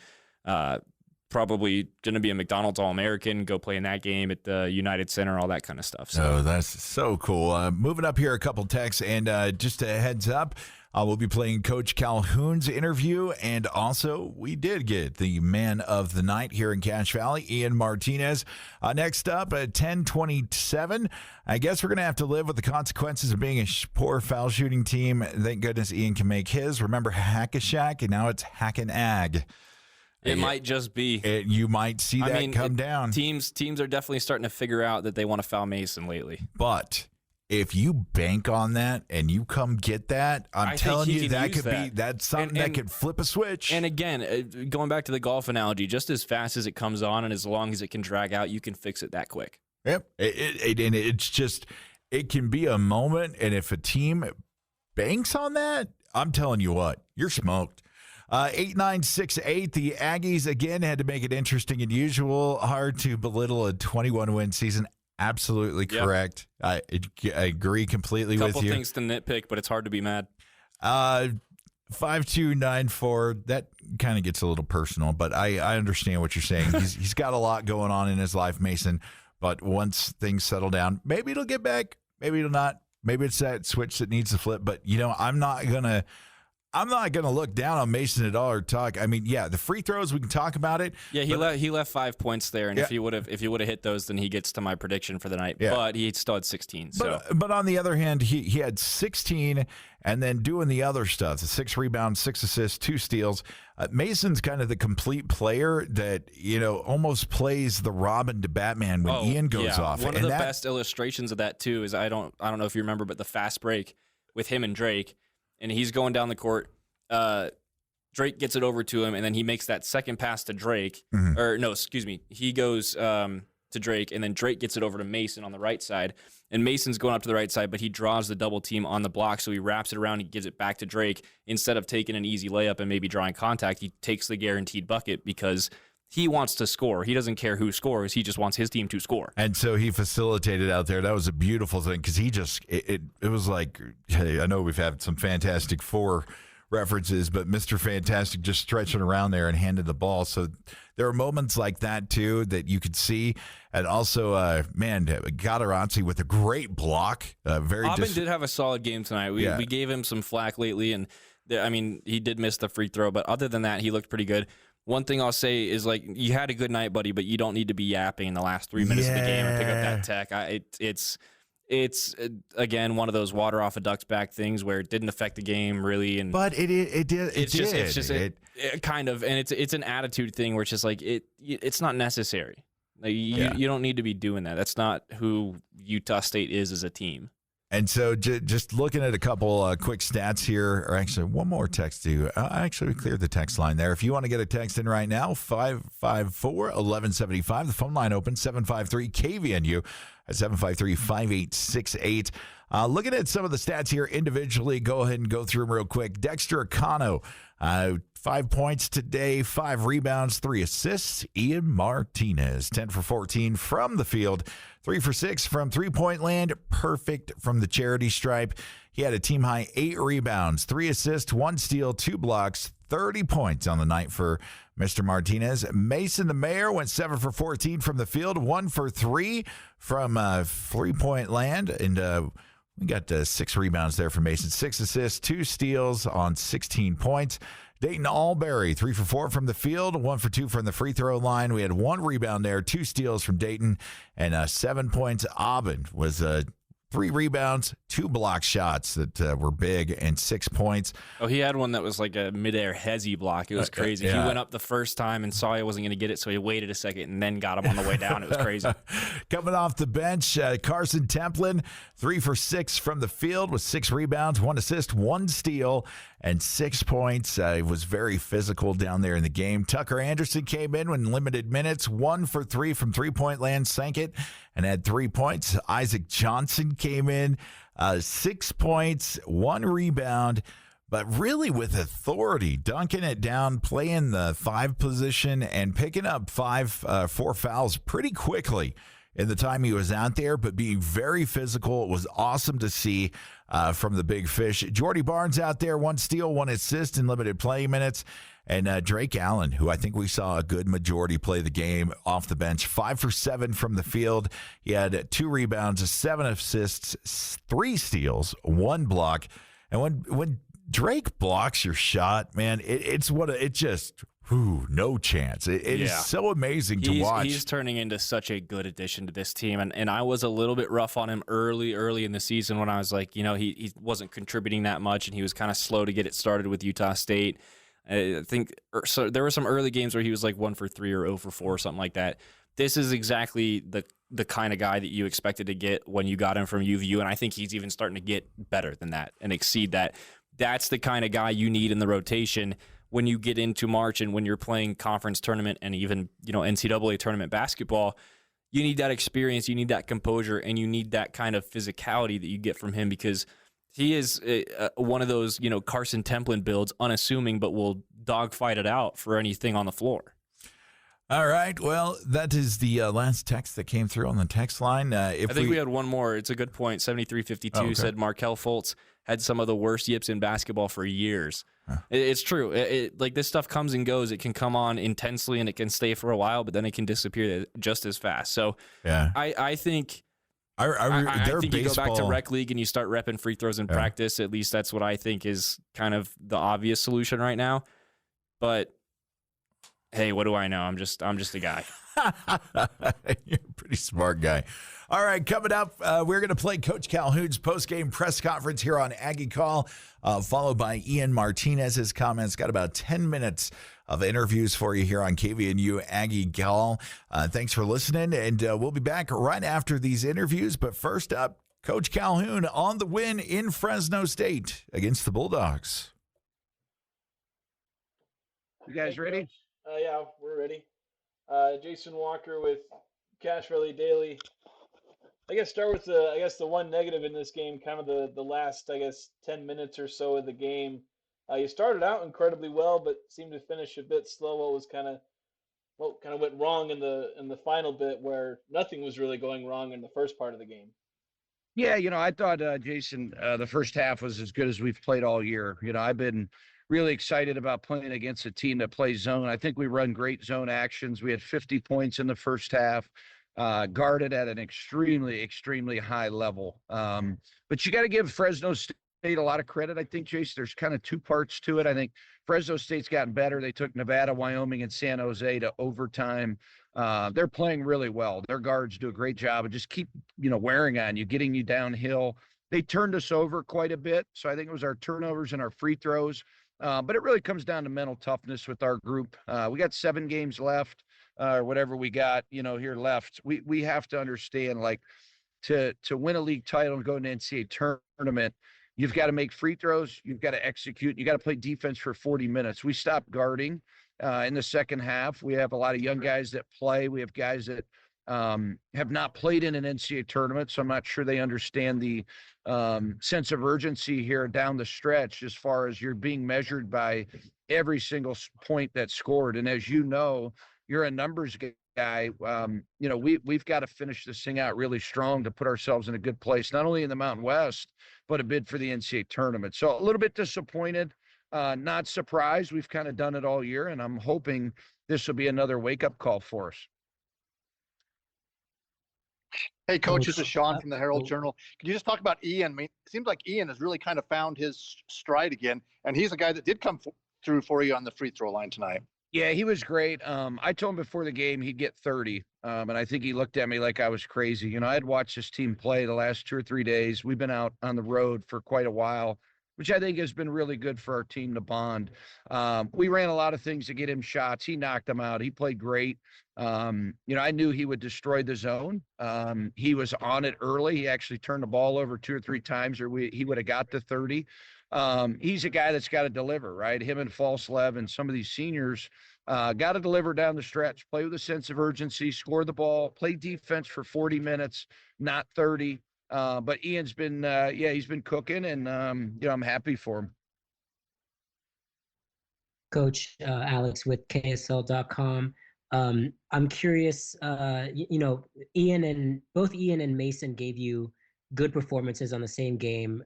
probably going to be a McDonald's All-American, go play in that game at the United Center, all that kind of stuff. So that's so cool. Moving up here, a couple texts, and just a heads up, we'll be playing Coach Calhoun's interview, and also we did get the man of the night here in Cache Valley, Ian Martinez. Next up at 10:27, I guess we're going to have to live with the consequences of being a poor foul shooting team. Thank goodness Ian can make his. Remember Hack-a-Shack, and now it's Hack-and-Ag. It might just be. You might see that come down. Teams are definitely starting to figure out that they want to foul Mason lately. But if you bank on that and you come get that, I'm telling you that's something that could flip a switch. And again, going back to the golf analogy, just as fast as it comes on and as long as it can drag out, you can fix it that quick. Yep. And it's just, it can be a moment. And if a team banks on that, I'm telling you what, you're smoked. 8968, the Aggies again had to make it interesting and usual. Hard to belittle a 21-win season. Absolutely correct. Yep. I agree completely with you. Couple things to nitpick, but it's hard to be mad. 5294, that kind of gets a little personal, but I understand what you're saying. He's got a lot going on in his life, Mason, but once things settle down, maybe it'll get back, maybe it'll not. Maybe it's that switch that needs to flip, but I'm not gonna look down on Mason at all or talk. I mean, yeah, the free throws, we can talk about it. Yeah, he left 5 points there, and if he would have hit those, then he gets to my prediction for the night. Yeah. But he still had 16. But on the other hand, he had 16, and then doing the other stuff, the 6 rebounds, 6 assists, 2 steals. Mason's kind of the complete player that almost plays the Robin to Batman when Ian goes off. One of the best illustrations of that too is I don't know if you remember, but the fast break with him and Drake. And he's going down the court. Drake gets it over to him, and then he makes that second pass to Drake. Mm-hmm. Or no, excuse me. He goes to Drake, and then Drake gets it over to Mason on the right side. And Mason's going up to the right side, but he draws the double team on the block, so he wraps it around and gives it back to Drake. Instead of taking an easy layup and maybe drawing contact, he takes the guaranteed bucket because he wants to score. He doesn't care who scores. He just wants his team to score. And so he facilitated out there. That was a beautiful thing because he just, it was like, hey, I know we've had some Fantastic Four references, but Mr. Fantastic just stretching around there and handed the ball. So there are moments like that, too, that you could see. And also, Gadarazzi with a great block. Aubin did have a solid game tonight. We gave him some flack lately, and he did miss the free throw. But other than that, he looked pretty good. One thing I'll say is, you had a good night, buddy, but you don't need to be yapping in the last 3 minutes of the game and pick up that tech. It's again one of those water off a duck's back things where it didn't affect the game really, but it did. It's just kind of, and it's an attitude thing where it's just it's not necessary. You don't need to be doing that. That's not who Utah State is as a team. And so just looking at a couple quick stats here, or actually one more text to actually we cleared the text line there. If you want to get a text in right now, 554-1175. The phone line open, 753-KVNU at 753-5868. Looking at some of the stats here individually, go ahead and go through them real quick. Dexter Acano, 5 points today, 5 rebounds, 3 assists. Ian Martinez, 10 for 14 from the field, 3 for 6 from three-point land, perfect from the charity stripe. He had a team-high 8 rebounds, 3 assists, 1 steal, 2 blocks, 30 points on the night for Mr. Martinez. Mason the Mayor went 7 for 14 from the field, 1 for 3 from three-point land, and we got 6 rebounds there for Mason, 6 assists, 2 steals on 16 points. Dayton Albury, 3 for 4 from the field, 1 for 2 from the free throw line. We had 1 rebound there, 2 steals from Dayton, and 7 points. Aubin was 3 rebounds, 2 block shots that were big, and 6 points. Oh, he had one that was like a midair hezzy block. It was crazy. He went up the first time and saw he wasn't going to get it, so he waited a second and then got him on the way down. It was crazy. Coming off the bench, Carson Templin, 3 for 6 from the field with 6 rebounds, 1 assist, 1 steal. and 6 points. He was very physical down there in the game. Tucker Anderson came in with limited minutes, 1 for 3 from three-point land, sank it, and had 3 points. Isaac Johnson came in, 6 points, 1 rebound, but really with authority, dunking it down, playing the 5 position, and picking up 4 fouls pretty quickly in the time he was out there, but being very physical. It was awesome to see from the big fish. Jordy Barnes out there, 1 steal, 1 assist in limited play minutes. And Drake Allen, who I think we saw a good majority play the game off the bench, 5 for 7 from the field. He had 2 rebounds, 7 assists, 3 steals, 1 block. And when Drake blocks your shot, man, no chance. It is so amazing to watch. He's turning into such a good addition to this team. And I was a little bit rough on him early in the season when I was like, he wasn't contributing that much, and he was kind of slow to get it started with Utah State. I think so. There were some early games where he was like 1 for 3 or 0 for 4 or something like that. This is exactly the kind of guy that you expected to get when you got him from UVU, and I think he's even starting to get better than that and exceed that. That's the kind of guy you need in the rotation when you get into March and when you're playing conference tournament and even, NCAA tournament basketball. You need that experience, you need that composure, and you need that kind of physicality that you get from him, because he is one of those, Carson Templin builds, unassuming, but will dogfight it out for anything on the floor. All right. Well, that is the last text that came through on the text line. I think we had one more. It's a good point. 7352 said Markelle Fultz had some of the worst yips in basketball for years. Huh. It's true. Like, this stuff comes and goes. It can come on intensely and it can stay for a while, but then it can disappear just as fast. So I think I think you go back to rec league and you start repping free throws in practice. At least that's what I think is kind of the obvious solution right now. But hey, what do I know? I'm just a guy. You're a pretty smart guy. All right, coming up, we're going to play Coach Calhoun's post-game press conference here on Aggie Call, followed by Ian Martinez's comments. Got about 10 minutes of interviews for you here on KVNU Aggie Call. Thanks for listening, and we'll be back right after these interviews. But first up, Coach Calhoun on the win in Fresno State against the Bulldogs. You guys ready? Yeah, we're ready. Jason Walker with Cache Valley Daily. I guess start with the one negative in this game, kind of the last 10 minutes or so of the game. You started out incredibly well, but seemed to finish a bit slow. What kind of went wrong in the final bit, where nothing was really going wrong in the first part of the game? Yeah, I thought Jason, the first half was as good as we've played all year. I've been really excited about playing against a team that plays zone. I think we run great zone actions. We had 50 points in the first half, guarded at an extremely, extremely high level. But you got to give Fresno State a lot of credit. I think, Jason, there's kind of 2 parts to it. I think Fresno State's gotten better. They took Nevada, Wyoming, and San Jose to overtime. They're playing really well. Their guards do a great job and just keep, wearing on you, getting you downhill. They turned us over quite a bit. So I think it was our turnovers and our free throws. But it really comes down to mental toughness with our group. We got 7 games left, or whatever we got, here left. We have to understand, to win a league title and go to an NCAA tournament, you've got to make free throws. You've got to execute. You got to play defense for 40 minutes. We stopped guarding in the second half. We have a lot of young guys that play. We have guys that have not played in an NCAA tournament, so I'm not sure they understand the sense of urgency here down the stretch, as far as you're being measured by every single point that's scored. And as you know, you're a numbers guy. We've got to finish this thing out really strong to put ourselves in a good place, not only in the Mountain West, but a bid for the NCAA tournament. So a little bit disappointed, not surprised. We've kind of done it all year, and I'm hoping this will be another wake-up call for us. Hey, Coach, this is Sean from the Herald Journal. Can you just talk about Ian? I mean, it seems like Ian has really kind of found his stride again, and he's a guy that did come through for you on the free throw line tonight. Yeah, he was great. I told him before the game he'd get 30, and I think he looked at me like I was crazy. I'd watched this team play the last 2 or 3 days. We've been out on the road for quite a while, which I think has been really good for our team to bond. We ran a lot of things to get him shots. He knocked them out. He played great. I knew he would destroy the zone. He was on it early. He actually turned the ball over 2 or 3 times, or he would have got to 30. he's a guy that's got to deliver, right? Him and Falslev and some of these seniors got to deliver down the stretch, play with a sense of urgency, score the ball, play defense for 40 minutes, not 30. But Ian's been, he's been cooking, and, I'm happy for him. Coach Alex with KSL.com. I'm curious, both Ian and Mason gave you good performances on the same game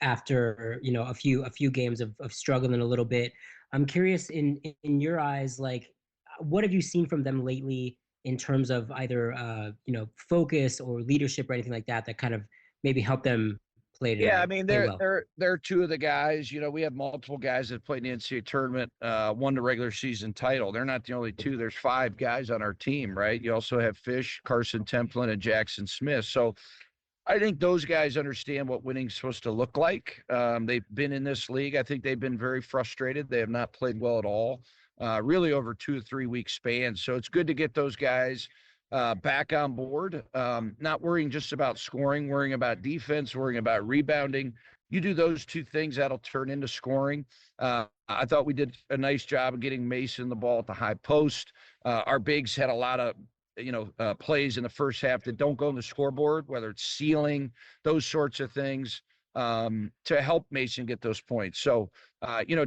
after, a few games of struggling a little bit. I'm curious in your eyes, like, what have you seen from them lately in terms of either, focus or leadership or anything like that kind of maybe help them play Yeah, I mean, well? they're two of the guys. We have multiple guys that played in the NCAA tournament, won the regular season title. They're not the only two. There's 5 guys on our team, right? You also have Fish, Carson Templin, and Jackson Smith. So I think those guys understand what winning's supposed to look like. They've been in this league. I think they've been very frustrated. They have not played well at all, really over 2 to 3 week span. So it's good to get those guys back on board, not worrying just about scoring, worrying about defense, worrying about rebounding. You do those 2 things, that'll turn into scoring. I thought we did a nice job of getting Mason the ball at the high post. Our bigs had a lot of plays in the first half that don't go on the scoreboard, whether it's sealing, those sorts of things, to help Mason get those points. So,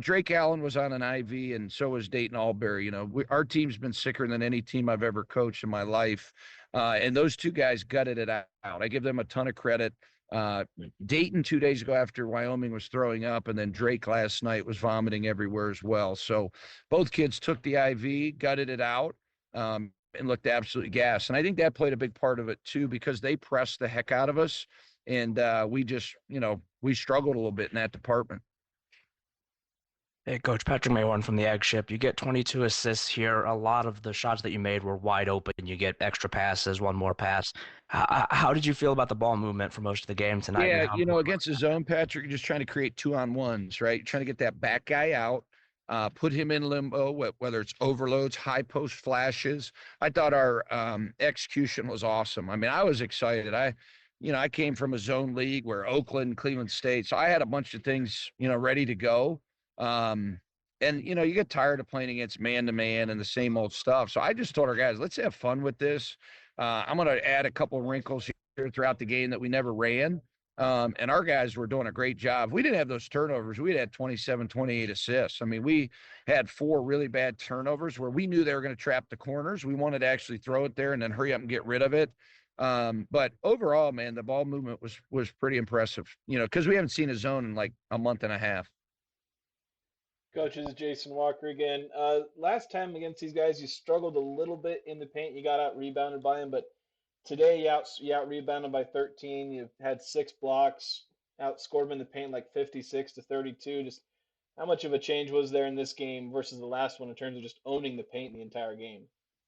Drake Allen was on an IV, and so was Dayton Albury. Our team's been sicker than any team I've ever coached in my life. And those 2 guys gutted it out. I give them a ton of credit. Dayton 2 days ago after Wyoming was throwing up, and then Drake last night was vomiting everywhere as well. So both kids took the IV, gutted it out, and looked absolutely gassed. And I think that played a big part of it too, because they pressed the heck out of us. And we just, we struggled a little bit in that department. Hey, Coach, Patrick Maywarn from the Ag Ship. You get 22 assists here. A lot of the shots that you made were wide open. You get extra passes, one more pass. How did you feel about the ball movement for most of the game tonight? Yeah, against the zone, Patrick, you're just trying to create 2-on-1s, right? You're trying to get that back guy out, put him in limbo, whether it's overloads, high post flashes. I thought our execution was awesome. I mean, I was excited. I came from a zone league where Oakland, Cleveland State, so I had a bunch of things, ready to go. And you get tired of playing against man-to-man and the same old stuff. So I just told our guys, let's have fun with this. I'm going to add a couple of wrinkles here throughout the game that we never ran. And our guys were doing a great job. We didn't have those turnovers. We had 27, 28 assists. I mean, we had 4 really bad turnovers where we knew they were going to trap the corners. We wanted to actually throw it there and then hurry up and get rid of it. But overall, man, the ball movement was pretty impressive, because we haven't seen a zone in like a month and a half. Coach, this is Jason Walker again. Last time against these guys, you struggled a little bit in the paint. You got out rebounded by them, but today you out rebounded by 13. You've had 6 blocks, outscored them in the paint like 56-32. Just how much of a change was there in this game versus the last one in terms of just owning the paint the entire game?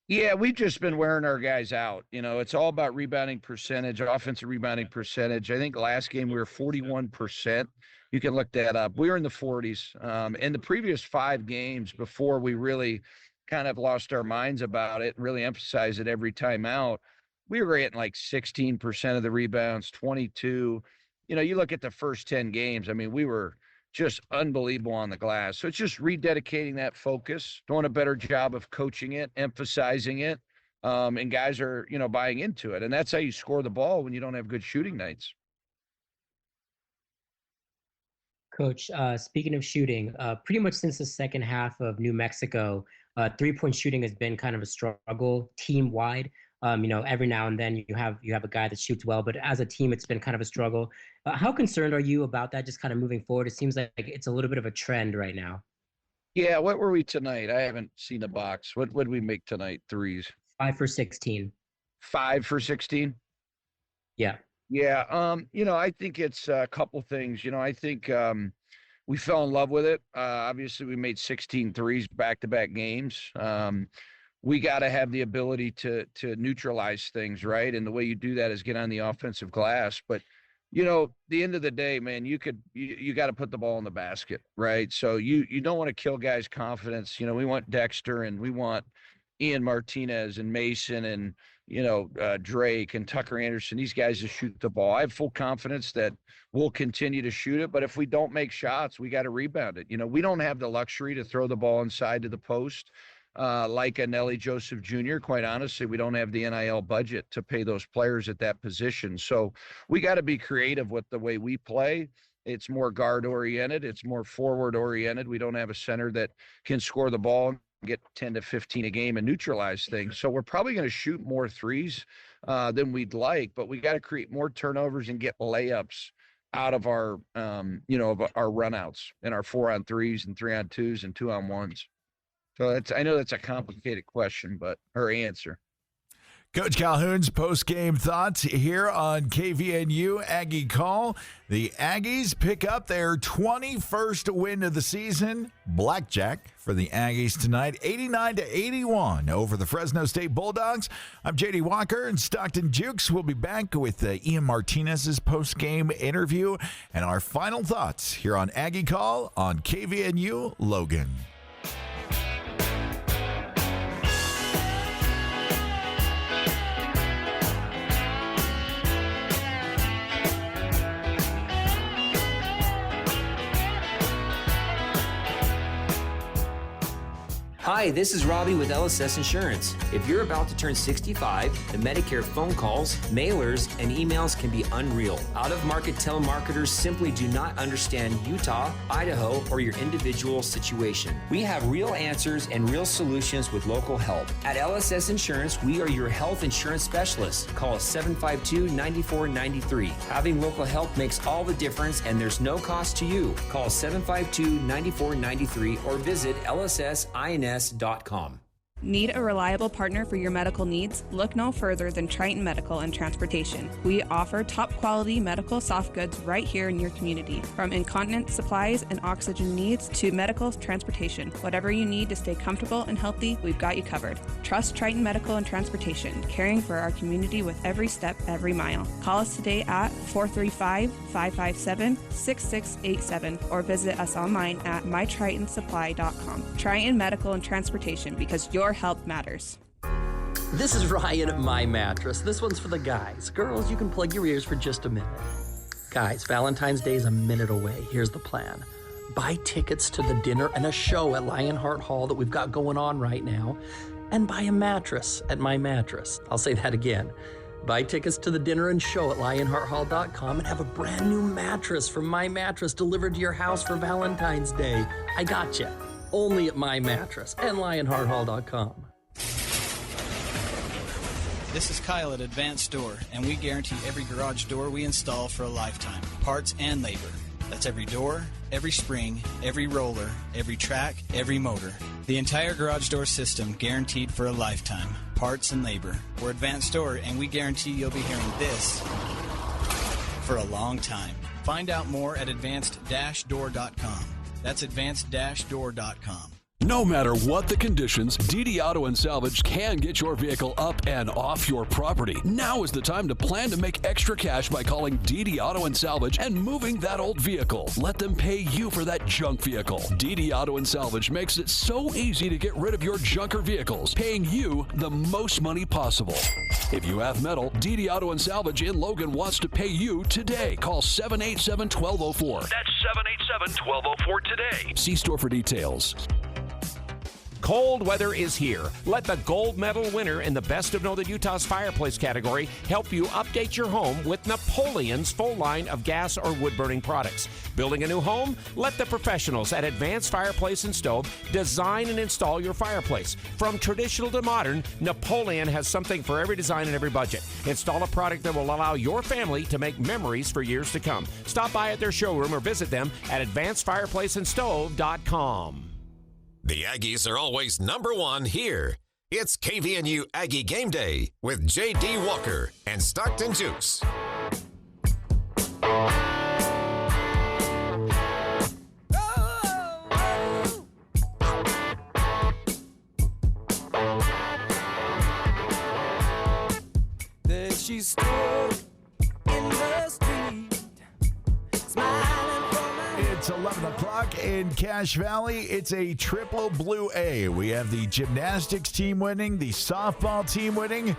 Yeah, we've just been wearing our guys out. It's all about rebounding percentage, offensive rebounding percentage. I think last game we were 41%. You can look that up. We were in the 40s. In the previous 5 games before we really kind of lost our minds about it and really emphasized it every time out, we were getting like 16% of the rebounds, 22. You look at the first 10 games, I mean, we were just unbelievable on the glass. So it's just rededicating that focus, doing a better job of coaching it, emphasizing it, and guys are, buying into it. And that's how you score the ball when you don't have good shooting nights. Coach, speaking of shooting, pretty much since the second half of New Mexico, 3-point shooting has been kind of a struggle team-wide. Every now and then you have a guy that shoots well, but as a team, it's been kind of a struggle. How concerned are you about that just kind of moving forward? It seems like it's a little bit of a trend right now. Yeah, what were we tonight? I haven't seen the box. What did we make tonight? Threes? 5 for 16. 5 for 16? Yeah. Yeah, I think it's a couple things. I think we fell in love with it. Obviously, we made 16 threes back-to-back games. We got to have the ability to neutralize things, right? And the way you do that is get on the offensive glass. But, the end of the day, man, you got to put the ball in the basket, right? So you don't want to kill guys' confidence. We want Dexter and we want Ian Martinez and Mason and, Drake and Tucker Anderson, these guys to shoot the ball. I have full confidence that we'll continue to shoot it, but if we don't make shots, we got to rebound it. We don't have the luxury to throw the ball inside to the post like a Nelly Joseph Jr. Quite honestly, we don't have the NIL budget to pay those players at that position. So we got to be creative with the way we play. It's more guard-oriented. It's more forward-oriented. We don't have a center that can score the ball and get 10 to 15 a game and neutralize things. So we're probably going to shoot more threes than we'd like, but we got to create more turnovers and get layups out of our, of our runouts and our 4-on-3s and 3-on-2s and 2-on-1s. So I know that's a complicated question, but her answer. Coach Calhoun's post-game thoughts here on KVNU Aggie Call. The Aggies pick up their 21st win of the season. Blackjack for the Aggies tonight, 89-81 over the Fresno State Bulldogs. I'm J.D. Walker, and Stockton Jukes will be back with Ian Martinez's post-game interview and our final thoughts here on Aggie Call on KVNU Logan. Hi, this is Robbie with LSS Insurance. If you're about to turn 65, the Medicare phone calls, mailers, and emails can be unreal. Out-of-market telemarketers simply do not understand Utah, Idaho, or your individual situation. We have real answers and real solutions with local help. At LSS Insurance, we are your health insurance specialists. Call us 752-9493. Having local help makes all the difference, and there's no cost to you. Call 752-9493 or visit lssins.com. Need a reliable partner for your medical needs? Look no further than Triton Medical and Transportation. We offer top quality medical soft goods right here in your community. From incontinence supplies and oxygen needs to medical transportation. Whatever you need to stay comfortable and healthy, we've got you covered. Trust Triton Medical and Transportation, caring for our community with every step, every mile. Call us today at 435-557-6687 or visit us online at mytritonsupply.com. Triton Medical and Transportation, because your health matters. This is Ryan at My Mattress. This one's for the guys. Girls, you can plug your ears for just a minute. Guys, Valentine's Day is a minute away. Here's the plan. Buy tickets to the dinner and a show at Lionheart Hall that we've got going on right now, and buy a mattress at My Mattress. I'll say that again. Buy tickets to the dinner and show at lionhearthall.com and have a brand new mattress from My Mattress delivered to your house for Valentine's Day. I gotcha. Only at My Mattress and lionhearthall.com. This is Kyle at Advanced Door, and we guarantee every garage door we install for a lifetime, parts and labor. That's every door, every spring, every roller, every track, every motor. The entire garage door system guaranteed for a lifetime, parts and labor. We're Advanced Door, and we guarantee you'll be hearing this for a long time. Find out more at advanced-door.com. That's advanced-door.com. No matter what the conditions, DD Auto and Salvage can get your vehicle up and off your property. Now is the time to plan to make extra cash by calling DD Auto and Salvage and moving that old vehicle. Let them pay you for that junk vehicle. DD Auto and Salvage makes it so easy to get rid of your junker vehicles, paying you the most money possible. If you have metal, DD Auto and Salvage in Logan wants to pay you today. Call 787-1204. That's 787-1204 today. See store for details. Cold weather is here. Let the gold medal winner in the Best of Northern Utah's fireplace category help you update your home with Napoleon's full line of gas or wood-burning products. Building a new home? Let the professionals at Advanced Fireplace and Stove design and install your fireplace. From traditional to modern, Napoleon has something for every design and every budget. Install a product that will allow your family to make memories for years to come. Stop by at their showroom or visit them at advancedfireplaceandstove.com. The Aggies are always number one here. It's KVNU Aggie Game Day with J.D. Walker and Stockton Jukes. There she stood in the street, smiling. It's 11 o'clock in Cache Valley. It's a triple blue A. We have the gymnastics team winning, the softball team winning,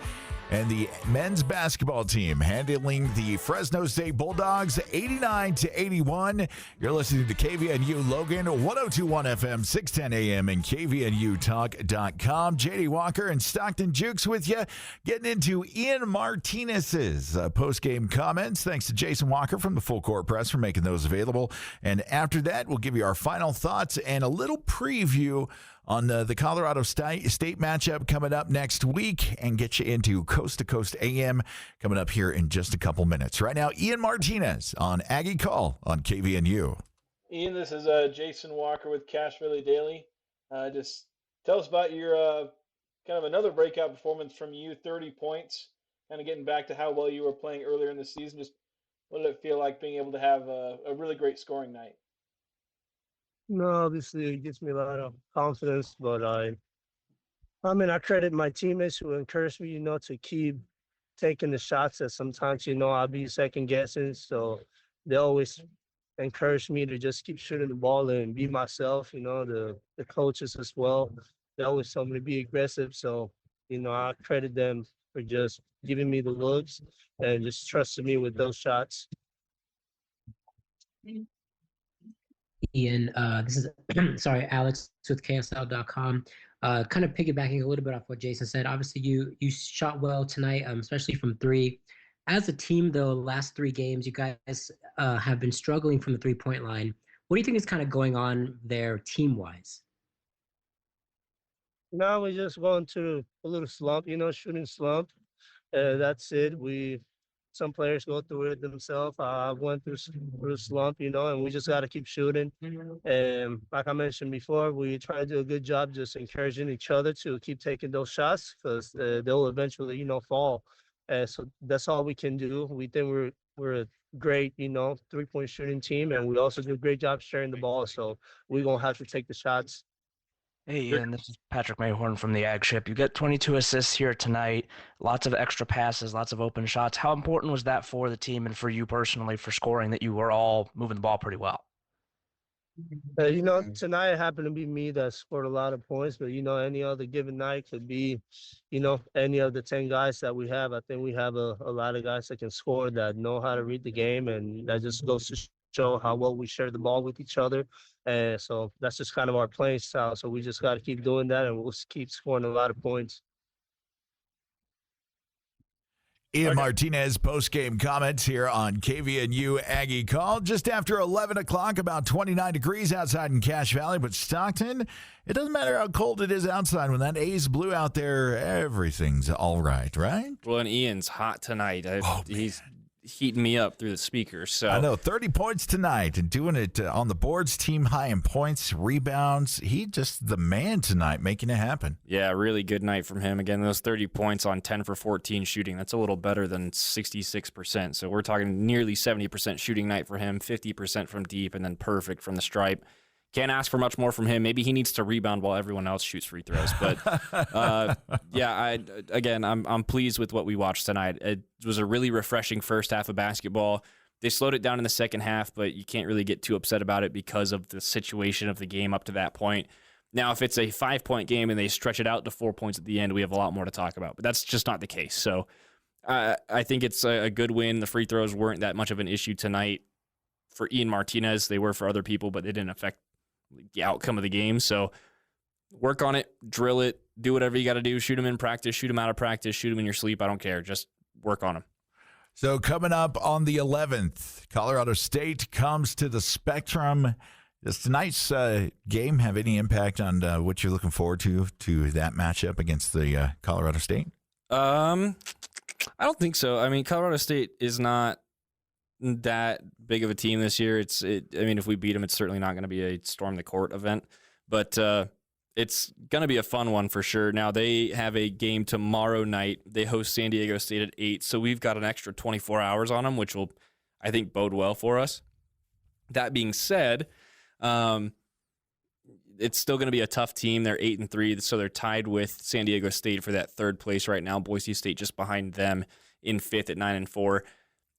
and the men's basketball team handling the Fresno State Bulldogs 89-81. You're listening to KVNU Logan, 102.1 FM, 610 AM, and KVNUtalk.com. JD Walker and Stockton Jukes with you, getting into Ian Martinez's post-game comments. Thanks to Jason Walker from the Full Court Press for making those available. And after that, we'll give you our final thoughts and a little preview on the Colorado State matchup coming up next week and get you into Coast to Coast AM coming up here in just a couple minutes. Right now, Ian Martinez on Aggie Call on KVNU. Ian, this is Jason Walker with Cache Valley Daily. Just tell us about your kind of another breakout performance from you, 30 points, kind of getting back to how well you were playing earlier in the season. Just what did it feel like being able to have a really great scoring night? No, obviously it gives me a lot of confidence, but I mean, I credit my teammates who encouraged me, to keep taking the shots that sometimes, I'll be second guessing. So they always encourage me to just keep shooting the ball and be myself, the coaches as well. They always tell me to be aggressive. So, I credit them for just giving me the looks and just trusting me with those shots. Ian, this is Alex with KSL.com. Kind of piggybacking a little bit off what Jason said. Obviously, you shot well tonight, especially from three. As a team, though, last 3 games, you guys have been struggling from the 3-point line. What do you think is kind of going on there team-wise? Now we're just going to a little slump, shooting slump. That's it. Some players go through it themselves. I went through a slump, and we just got to keep shooting. And like I mentioned before, we try to do a good job just encouraging each other to keep taking those shots because they'll eventually, fall. So that's all we can do. We think we're a great, 3-point shooting team, and we also do a great job sharing the ball. So we're going to have to take the shots. Hey, Ian, this is Patrick Mayhorn from the Ag Ship. You get 22 assists here tonight, lots of extra passes, lots of open shots. How important was that for the team and for you personally for scoring that you were all moving the ball pretty well? Tonight it happened to be me that scored a lot of points, but, any other given night could be, any of the 10 guys that we have. I think we have a lot of guys that can score, that know how to read the game, and that just goes to show how well we share the ball with each other. And so that's just kind of our playing style. So we just got to keep doing that, and we'll keep scoring a lot of points. Ian Martinez post-game comments here on KVNU Aggie Call. Just after 11 o'clock, about 29 degrees outside in Cache Valley. But Stockton, it doesn't matter how cold it is outside. When that A's blue out there, everything's all right? Well, and Ian's hot tonight. He's heating me up through the speakers. So I know, 30 points tonight and doing it on the boards, team high in points, rebounds. He just the man tonight, making it happen. Yeah, really good night from him. Again, those 30 points on 10 for 14 shooting. That's a little better than 66%. So we're talking nearly 70% shooting night for him, 50% from deep, and then perfect from the stripe. Can't ask for much more from him. Maybe he needs to rebound while everyone else shoots free throws. But I'm pleased with what we watched tonight. It was a really refreshing first half of basketball. They slowed it down in the second half, but you can't really get too upset about it because of the situation of the game up to that point. Now, if it's a 5-point game and they stretch it out to 4 points at the end, we have a lot more to talk about. But that's just not the case. So I think it's a good win. The free throws weren't that much of an issue tonight for Ian Martinez. They were for other people, but they didn't affect the outcome of the game. So work on it, drill it, do whatever you got to do. Shoot them in practice, shoot them out of practice, shoot them in your sleep. I don't care. Just work on them. So coming up on the 11th, Colorado State comes to the Spectrum. Does tonight's game have any impact on what you're looking forward to that matchup against the Colorado State? I don't think so. I mean, Colorado State is not that big of a team this year. If we beat them, it's certainly not going to be a storm the court event, but it's going to be a fun one for sure. Now, they have a game tomorrow night. They host San Diego State at 8, so we've got an extra 24 hours on them, which will, I think, bode well for us. That being said, it's still going to be a tough team. They're 8-3, so they're tied with San Diego State for that third place right now. Boise State just behind them in 5th at 9-4.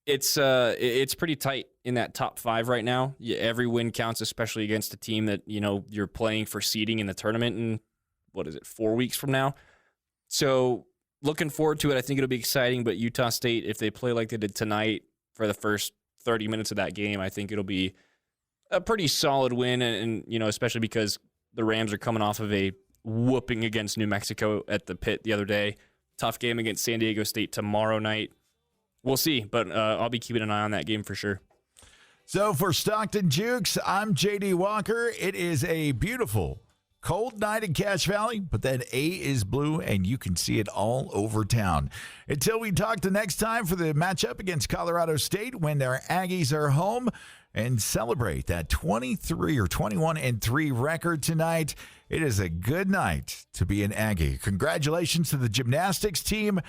It's pretty tight in that top 5 right now. Every win counts, especially against a team that, you're playing for seeding in the tournament in, 4 weeks from now. So looking forward to it. I think it'll be exciting, but Utah State, if they play like they did tonight for the first 30 minutes of that game, I think it'll be a pretty solid win, and especially because the Rams are coming off of a whooping against New Mexico at the Pit the other day. Tough game against San Diego State tomorrow night. We'll see, but I'll be keeping an eye on that game for sure. So for Stockton Jukes, I'm J.D. Walker. It is a beautiful, cold night in Cache Valley, but that A is blue, and you can see it all over town. Until we talk the next time for the matchup against Colorado State when their Aggies are home and celebrate that 23 or 21-3 record tonight. It is a good night to be an Aggie. Congratulations to the gymnastics team,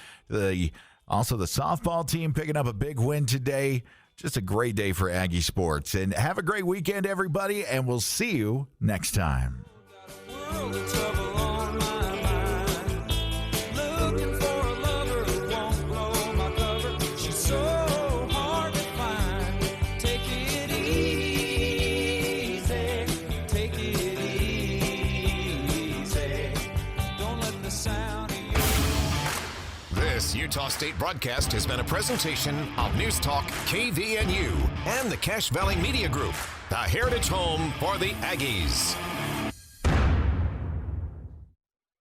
also the softball team picking up a big win today. Just a great day for Aggie sports. And have a great weekend, everybody, and we'll see you next time. This Utah State broadcast has been a presentation of News Talk KVNU and the Cache Valley Media Group, the heritage home for the Aggies.